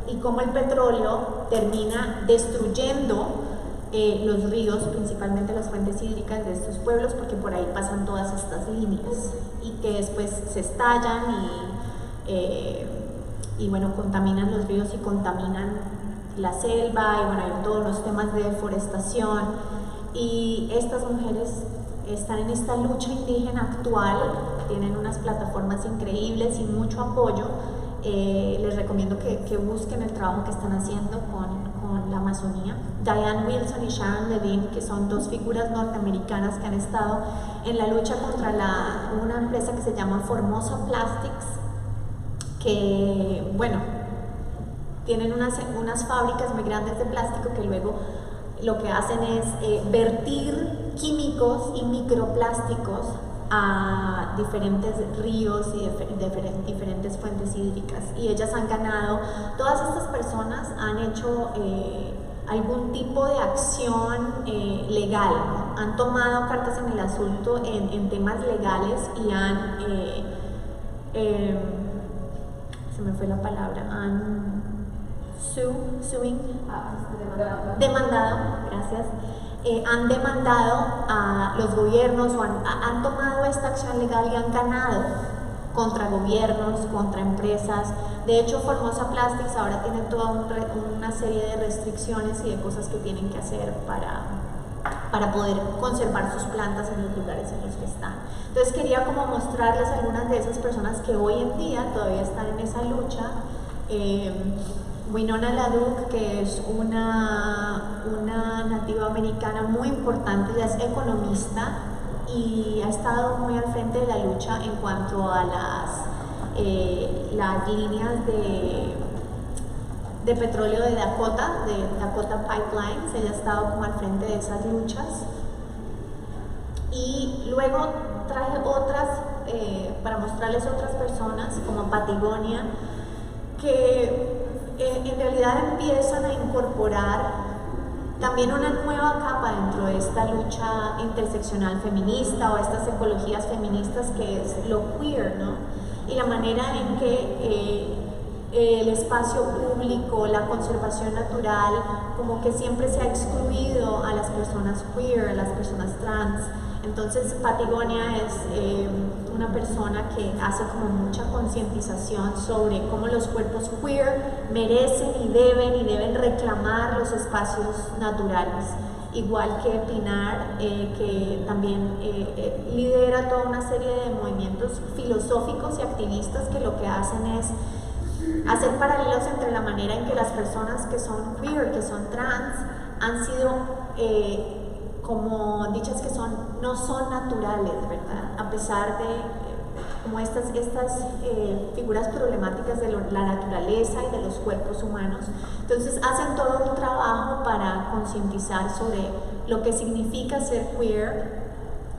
y cómo el petróleo termina destruyendo los ríos, principalmente las fuentes hídricas de estos pueblos, porque por ahí pasan todas estas líneas y que después se estallan y bueno, contaminan los ríos y contaminan la selva, y bueno, hay todos los temas de deforestación, y estas mujeres están en esta lucha indígena actual, tienen unas plataformas increíbles y mucho apoyo. Les recomiendo que busquen el trabajo que están haciendo con la Amazonía. Diane Wilson y Sharon Levine, que son dos figuras norteamericanas que han estado en la lucha contra una empresa que se llama Formosa Plastics, que, bueno, tienen unas fábricas muy grandes de plástico que luego lo que hacen es vertir químicos y microplásticos a diferentes ríos y diferentes fuentes hídricas, y ellas han ganado, todas estas personas han hecho algún tipo de acción legal, ¿no? Han tomado cartas en el asunto en temas legales y han se me fue la palabra, han demandado, gracias. Han demandado a los gobiernos o han tomado esta acción legal y han ganado contra gobiernos, contra empresas. De hecho, Formosa Plastics ahora tiene toda una serie de restricciones y de cosas que tienen que hacer para poder conservar sus plantas en los lugares en los que están. Entonces quería como mostrarles algunas de esas personas que hoy en día todavía están en esa lucha. Winona LaDuke, que es una nativa americana muy importante, ella es economista y ha estado muy al frente de la lucha en cuanto a las líneas de petróleo de Dakota Pipelines. Ella ha estado como al frente de esas luchas. Y luego traje otras, para mostrarles otras personas como Patagonia, que en realidad empiezan a incorporar también una nueva capa dentro de esta lucha interseccional feminista o estas ecologías feministas, que es lo queer, ¿no? Y la manera en que el espacio público, la conservación natural, como que siempre se ha excluido a las personas queer, a las personas trans. Entonces Patagonia es una persona que hace como mucha concientización sobre cómo los cuerpos queer merecen y deben reclamar los espacios naturales. Igual que Pinar, que también lidera toda una serie de movimientos filosóficos y activistas que lo que hacen es hacer paralelos entre la manera en que las personas que son queer, que son trans, han sido como dichas que no son naturales, ¿verdad? A pesar de como estas figuras problemáticas de la naturaleza y de los cuerpos humanos. Entonces hacen todo un trabajo para concientizar sobre lo que significa ser queer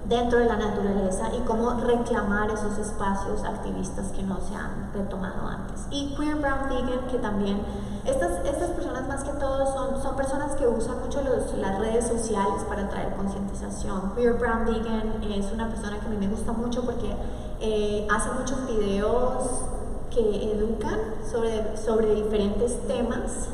dentro de la naturaleza y cómo reclamar esos espacios activistas que no se han retomado antes. Y Queer Brown Vegan, que también estas personas más que todo son personas que usan mucho las redes sociales para traer concientización. Queer Brown Vegan es una persona que a mí me gusta mucho porque hace muchos videos que educan sobre diferentes temas,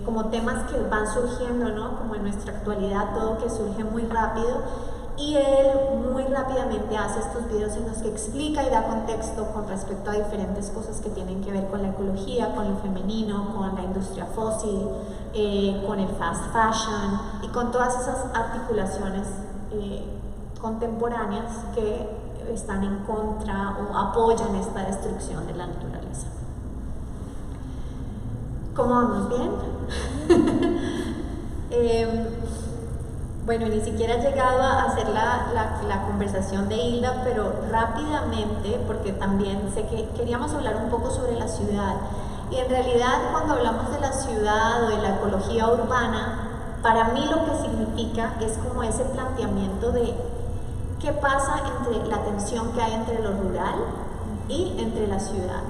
como temas que van surgiendo, ¿no? Como en nuestra actualidad, todo que surge muy rápido. Y él muy rápidamente hace estos videos en los que explica y da contexto con respecto a diferentes cosas que tienen que ver con la ecología, con lo femenino, con la industria fósil, con el fast fashion y con todas esas articulaciones contemporáneas que están en contra o apoyan esta destrucción de la naturaleza. ¿Cómo vamos? ¿Bien? Bueno, ni siquiera he llegado a hacer la conversación de Hilda, pero rápidamente, porque también sé que queríamos hablar un poco sobre la ciudad. Y en realidad, cuando hablamos de la ciudad o de la ecología urbana, para mí lo que significa es como ese planteamiento de qué pasa entre la tensión que hay entre lo rural y entre la ciudad.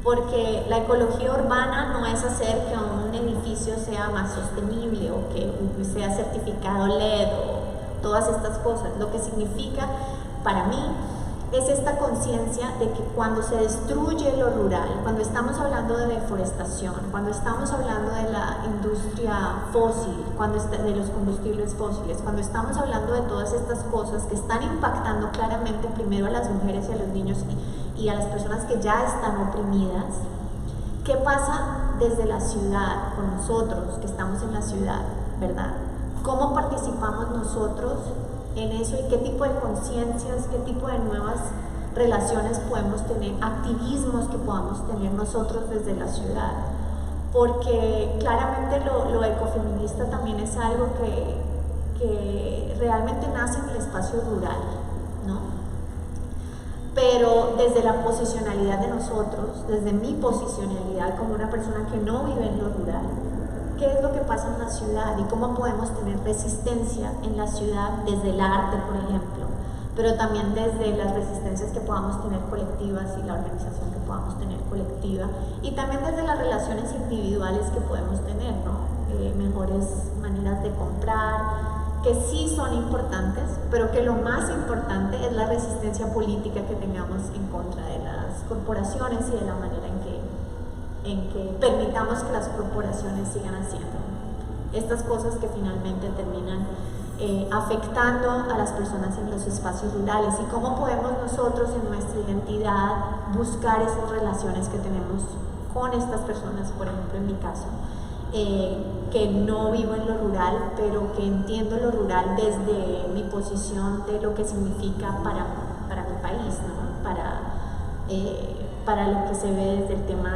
Porque la ecología urbana no es hacer que un edificio sea más sostenible o que sea certificado LED o todas estas cosas. Lo que significa para mí es esta conciencia de que cuando se destruye lo rural, cuando estamos hablando de deforestación, cuando estamos hablando de la industria fósil, de los combustibles fósiles, cuando estamos hablando de todas estas cosas que están impactando claramente primero a las mujeres y a los niños y a las personas que ya están oprimidas, ¿qué pasa desde la ciudad con nosotros que estamos en la ciudad, verdad? ¿Cómo participamos nosotros en eso y qué tipo de conciencias, qué tipo de nuevas relaciones podemos tener, activismos que podamos tener nosotros desde la ciudad? Porque claramente lo ecofeminista también es algo que realmente nace en el espacio rural, ¿no? Pero desde la posicionalidad de nosotros, desde mi posicionalidad como una persona que no vive en lo rural, ¿qué es lo que pasa en la ciudad y cómo podemos tener resistencia en la ciudad desde el arte, por ejemplo, pero también desde las resistencias que podamos tener colectivas y la organización que podamos tener colectiva y también desde las relaciones individuales que podemos tener, ¿no? Mejores maneras de comprar, que sí son importantes, pero que lo más importante es la resistencia política que tengamos en contra de las corporaciones y de la manera en que permitamos que las corporaciones sigan haciendo estas cosas que finalmente terminan afectando a las personas en los espacios rurales y cómo podemos nosotros en nuestra identidad buscar esas relaciones que tenemos con estas personas, por ejemplo en mi caso, que no vivo en lo rural, pero que entiendo lo rural desde mi posición de lo que significa para mi país, ¿no? Para lo que se ve desde el tema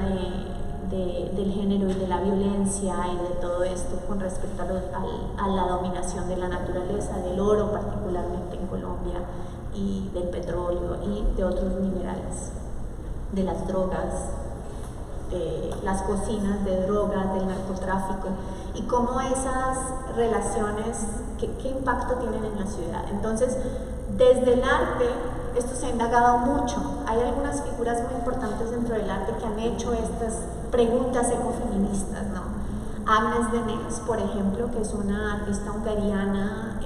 del género y de la violencia y de todo esto con respecto a la dominación de la naturaleza, del oro particularmente en Colombia, y del petróleo y de otros minerales, de las drogas, de las cocinas de drogas, del narcotráfico, y cómo esas relaciones, qué impacto tienen en la ciudad. Entonces, desde el arte, esto se ha indagado mucho. Hay algunas figuras muy importantes dentro del arte que han hecho estas preguntas ecofeministas, ¿no? Agnes Denes, por ejemplo, que es una artista hungariana,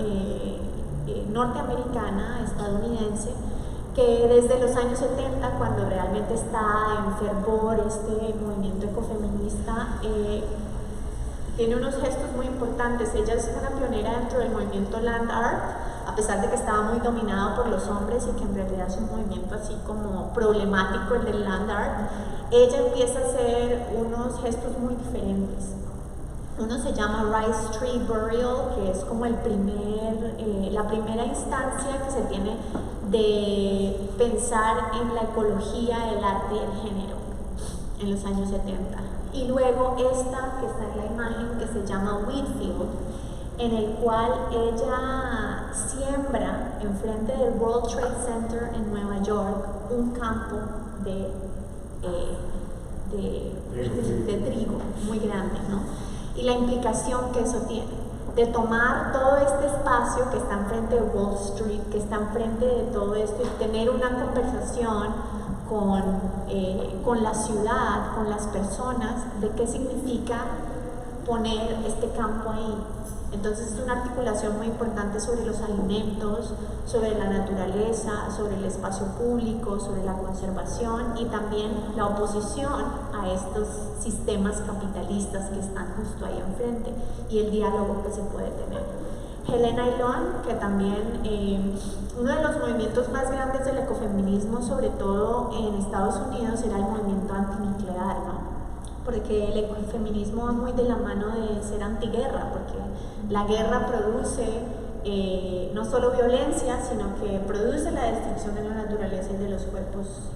norteamericana, estadounidense, que desde los años 70, cuando realmente está en fervor este movimiento ecofeminista, tiene unos gestos muy importantes. Ella es una pionera dentro del movimiento Land Art, a pesar de que estaba muy dominado por los hombres y que en realidad es un movimiento así como problemático el del Land Art. Ella empieza a hacer unos gestos muy diferentes. Uno se llama Rice Tree Burial, que es como la primera instancia que se tiene de pensar en la ecología, el arte y el género en los años 70. Y luego esta, que está en la imagen, que se llama Wheatfield, en el cual ella siembra enfrente del World Trade Center en Nueva York un campo de trigo muy grande, ¿no? Y la implicación que eso tiene, de tomar todo este espacio que está enfrente de Wall Street, que está enfrente de todo esto, y tener una conversación con la ciudad, con las personas, de qué significa poner este campo ahí. Entonces es una articulación muy importante sobre los alimentos, sobre la naturaleza, sobre el espacio público, sobre la conservación y también la oposición a estos sistemas capitalistas que están justo ahí enfrente y el diálogo que se puede tener. Helena Ayllón, que también uno de los movimientos más grandes del ecofeminismo, sobre todo en Estados Unidos, era el movimiento antinuclear, ¿no? Porque el ecofeminismo va muy de la mano de ser antiguerra, porque la guerra produce no solo violencia, sino que produce la destrucción de la naturaleza y de los cuerpos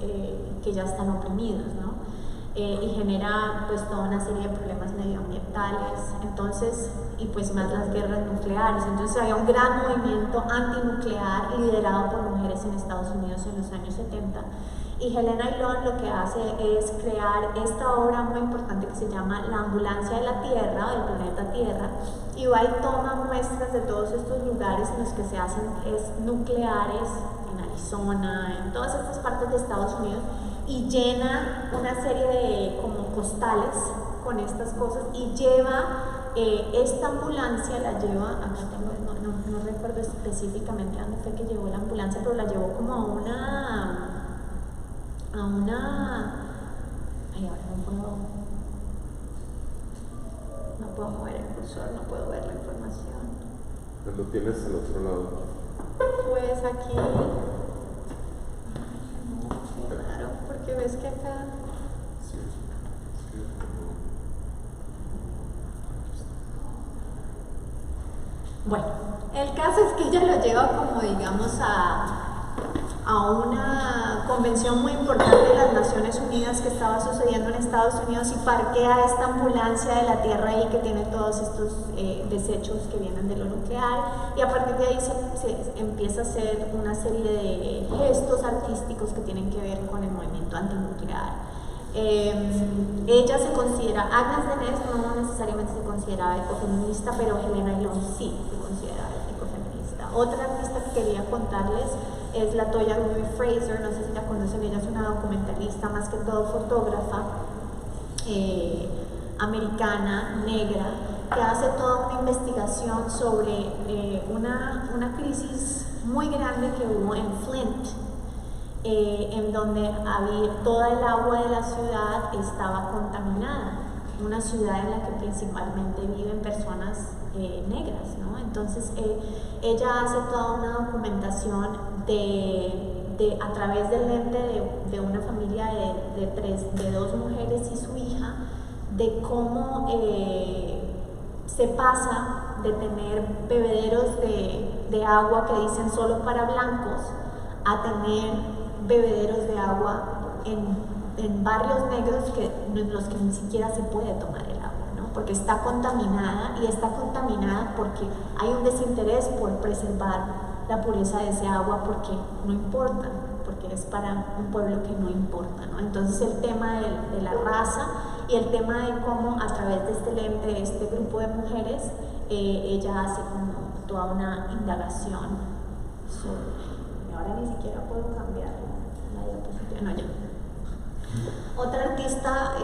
que ya están oprimidos, ¿no? Y genera pues toda una serie de problemas medioambientales, entonces, y pues más las guerras nucleares. Entonces había un gran movimiento antinuclear liderado por mujeres en Estados Unidos en los años 70. Y Helena Ayllón lo que hace es crear esta obra muy importante que se llama La ambulancia de la Tierra, del planeta Tierra, y va y toma muestras de todos estos lugares en los que se hacen test nucleares, en Arizona, en todas estas partes de Estados Unidos, y llena una serie de como costales con estas cosas y lleva esta ambulancia, la lleva, acá tengo, no recuerdo específicamente a dónde fue que llevó la ambulancia, pero la llevó como a una ay, ahora no puedo mover el cursor, no puedo ver la información. Lo tienes al otro lado. Pues aquí, claro, porque ves que acá Sí. bueno, el caso es que ella lo lleva como digamos a una convención muy importante de las Naciones Unidas que estaba sucediendo en Estados Unidos y parquea esta ambulancia de la Tierra ahí que tiene todos estos desechos que vienen de lo nuclear, y a partir de ahí se empieza a hacer una serie de gestos artísticos que tienen que ver con el movimiento antinuclear. Ella se considera, Agnes Denes no necesariamente se consideraba ecofeminista, pero Helena Ayllón sí se consideraba ecofeminista. Otra artista que quería contarles es la Toya Ruby Fraser, no sé si la conocen, ella es una documentalista, más que todo fotógrafa, americana, negra, que hace toda una investigación sobre una crisis muy grande que hubo en Flint, en donde toda el agua de la ciudad estaba contaminada, una ciudad en la que principalmente viven personas negras, ¿no? Entonces ella hace toda una documentación a través del lente de una familia de dos mujeres y su hija, de cómo se pasa de tener bebederos de agua que dicen solo para blancos a tener bebederos de agua en barrios negros en los que ni siquiera se puede tomar el agua, ¿no? Porque está contaminada, y está contaminada porque hay un desinterés por preservar la pureza de ese agua, porque no importa, porque es para un pueblo que no importa, ¿no? Entonces el tema de la raza y el tema de cómo a través de este lente, de este grupo de mujeres, ella hace como toda una indagación sobre, ahora ni siquiera puedo cambiar la diapositiva, no, ya. Otra artista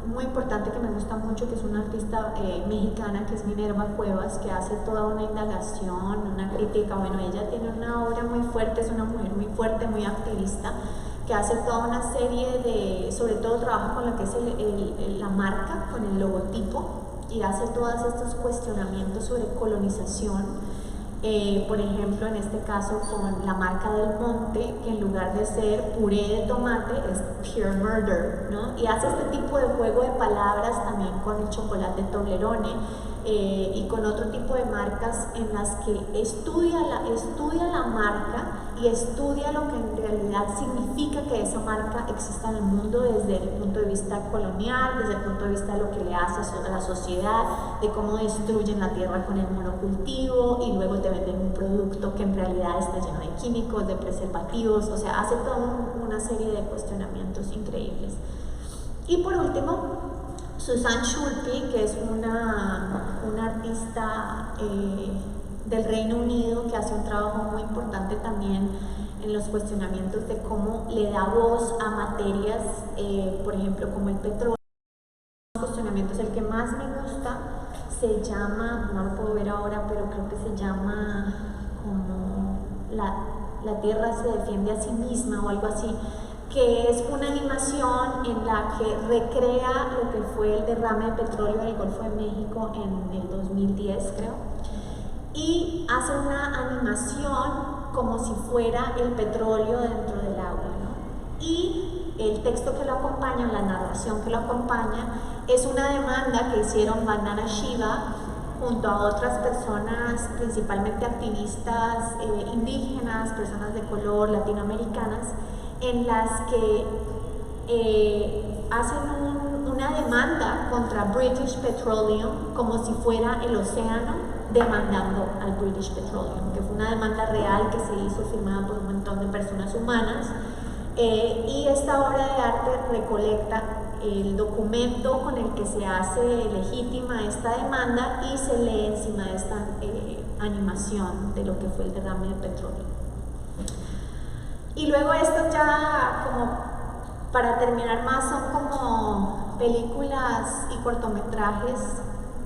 muy importante que me gusta mucho, que es una artista mexicana, que es Minerva Cuevas, que hace toda una indagación, una crítica. Bueno, ella tiene una obra muy fuerte, es una mujer muy fuerte, muy activista, que hace toda una serie de, sobre todo trabaja con lo que es la marca, con el logotipo, y hace todos estos cuestionamientos sobre colonización. Por ejemplo, en este caso con la marca del Monte, que en lugar de ser puré de tomate es pure murder, ¿no? Y hace este tipo de juego de palabras también con el chocolate Toblerone y con otro tipo de marcas en las que estudia la marca y estudia lo que en realidad significa que esa marca exista en el mundo desde el punto de vista colonial, desde el punto de vista de lo que le hace a la sociedad, de cómo destruyen la tierra con el monocultivo y luego te venden un producto que en realidad está lleno de químicos, de preservativos, o sea, hace toda una serie de cuestionamientos increíbles. Y por último, Susan Schulpe, que es una artista del Reino Unido que hace un trabajo muy importante también en los cuestionamientos de cómo le da voz a materias, por ejemplo, como el petróleo. Los cuestionamientos, el que más me gusta se llama, no lo puedo ver ahora, pero creo que se llama como la tierra se defiende a sí misma o algo así, que es una animación en la que recrea lo que fue el derrame de petróleo en el Golfo de México en el 2010, creo, y hace una animación como si fuera el petróleo dentro del agua, ¿no? Y el texto que lo acompaña, la narración que lo acompaña, es una demanda que hicieron Vandana Shiva junto a otras personas, principalmente activistas indígenas, personas de color, latinoamericanas, en las que hacen una demanda contra British Petroleum como si fuera el océano demandando al British Petroleum, que fue una demanda real que se hizo firmada por un montón de personas humanas, y esta obra de arte recolecta el documento con el que se hace legítima esta demanda y se lee encima de esta animación de lo que fue el derrame de petróleo. Y luego estos ya, como para terminar más, son como películas y cortometrajes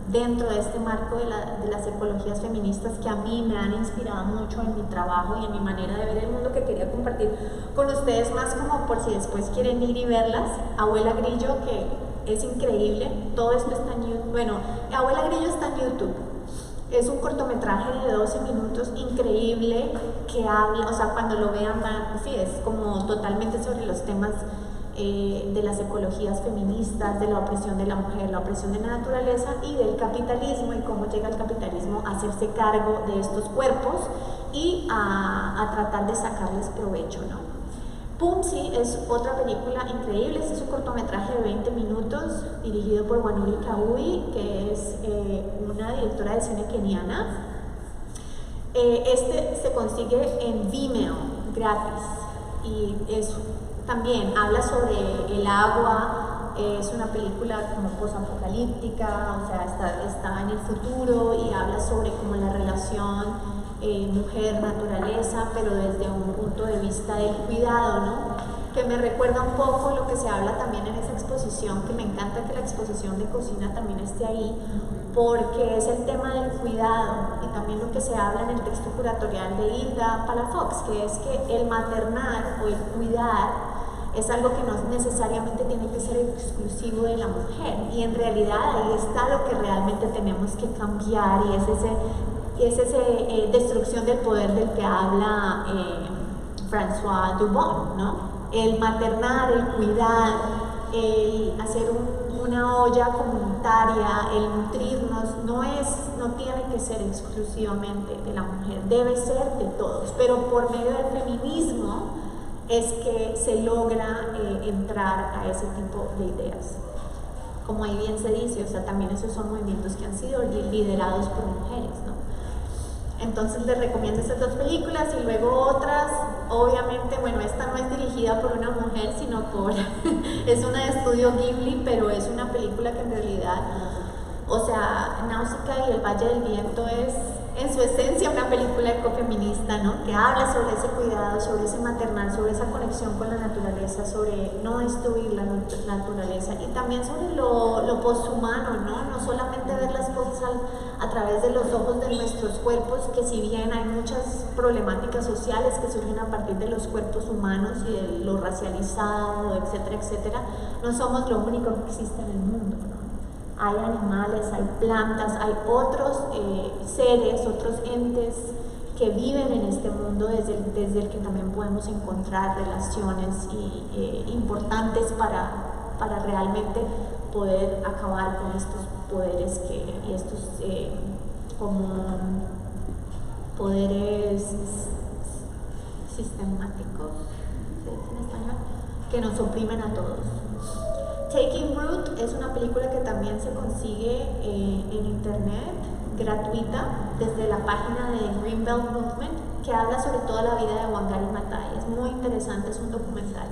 dentro de este marco de las ecologías feministas que a mí me han inspirado mucho en mi trabajo y en mi manera de ver el mundo, que quería compartir con ustedes, más como por si después quieren ir y verlas. Abuela Grillo, que es increíble, todo esto está en YouTube. Bueno, Abuela Grillo está en YouTube. Es un cortometraje de 12 minutos increíble que habla, o sea, cuando lo vean, sí, es como totalmente sobre los temas de las ecologías feministas, de la opresión de la mujer, la opresión de la naturaleza y del capitalismo, y cómo llega el capitalismo a hacerse cargo de estos cuerpos y a tratar de sacarles provecho, ¿no? Pumsi es otra película increíble. Este es un cortometraje de 20 minutos dirigido por Wanuri Kaui, que es una directora de cine keniana. Este se consigue en Vimeo gratis y también habla sobre el agua. Es una película como posapocalíptica, o sea, está en el futuro y habla sobre como la relación mujer-naturaleza, pero desde un punto de vista del cuidado, ¿no? Que me recuerda un poco lo que se habla también en esa exposición, que me encanta que la exposición de cocina también esté ahí, porque es el tema del cuidado y también lo que se habla en el texto curatorial de Hilda Palafox, que es que el maternar o el cuidar es algo que no necesariamente tiene que ser exclusivo de la mujer, y en realidad ahí está lo que realmente tenemos que cambiar, y es esa destrucción del poder del que habla François Dubon, ¿no? El maternar, el cuidar, el hacer una olla comunitaria, el nutrirnos, no tiene que ser exclusivamente de la mujer, debe ser de todos, pero por medio del feminismo es que se logra entrar a ese tipo de ideas. Como ahí bien se dice, o sea, también esos son movimientos que han sido liderados por mujeres, ¿no? Entonces les recomiendo estas dos películas, y luego otras, obviamente, bueno, esta no es dirigida por una mujer, sino es una de estudio Ghibli, pero es una película que en realidad O sea, Náusica y el Valle del Viento es en su esencia una película ecofeminista, ¿no? Que habla sobre ese cuidado, sobre ese maternal, sobre esa conexión con la naturaleza, sobre no destruir la naturaleza y también sobre lo poshumano, ¿no? No solamente ver las cosas a través de los ojos de nuestros cuerpos, que si bien hay muchas problemáticas sociales que surgen a partir de los cuerpos humanos y de lo racializado, etcétera, etcétera, no somos lo único que existe en el mundo, ¿no? Hay animales, hay plantas, hay otros seres, otros entes que viven en este mundo desde el que también podemos encontrar relaciones importantes para realmente poder acabar con estos poderes y estos como poderes sistemáticos, ¿se dice en español?, que nos oprimen a todos. Taking Root es una película que también se consigue en internet, gratuita, desde la página de Greenbelt Movement, que habla sobre toda la vida de Wangari Maathai. Es muy interesante, es un documental.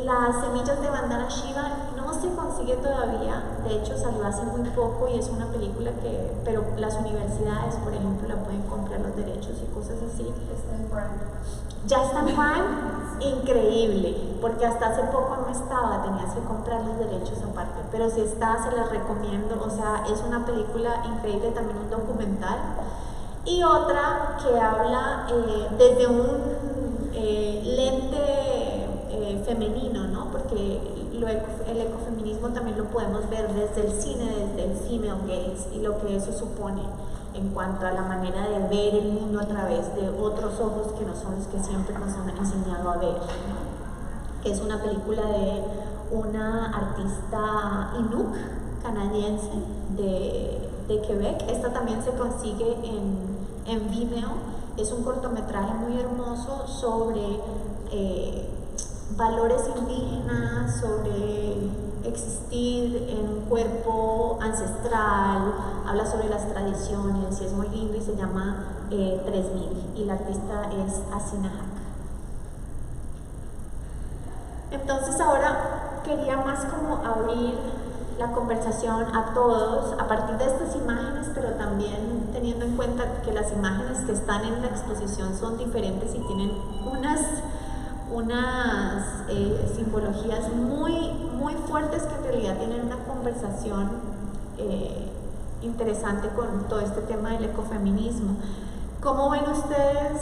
Las semillas de Vandana Shiva no se consigue todavía, de hecho salió hace muy poco y es una película pero las universidades, por ejemplo, la pueden comprar los derechos y cosas así. Está en Prime. Ya está en Prime, increíble, porque hasta hace poco no estaba, tenías que comprar los derechos aparte, pero si está, se las recomiendo. O sea, es una película increíble, también un documental. Y otra que habla desde un lente femenino, ¿no? Porque el ecofeminismo también lo podemos ver desde el cine, desde el female gaze y lo que eso supone en cuanto a la manera de ver el mundo a través de otros ojos que no son los que siempre nos han enseñado a ver, ¿no? Que es una película de una artista Inuk canadiense de Quebec. Esta también se consigue en Vimeo. Es un cortometraje muy hermoso sobre valores indígenas, sobre existir en un cuerpo ancestral, habla sobre las tradiciones y es muy lindo y se llama 3000 y la artista es Asina Haq. Entonces ahora quería más como abrir la conversación a todos a partir de estas imágenes, pero también teniendo en cuenta que las imágenes que están en la exposición son diferentes y tienen unas simbologías muy fuertes que en realidad tienen una conversación interesante con todo este tema del ecofeminismo. ¿Cómo ven ustedes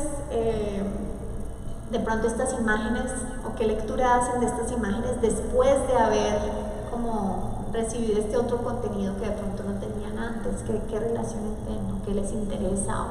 de pronto estas imágenes o qué lectura hacen de estas imágenes después de haber como recibido este otro contenido que de pronto no tenían antes? ¿Qué relaciones ven o qué les interesa?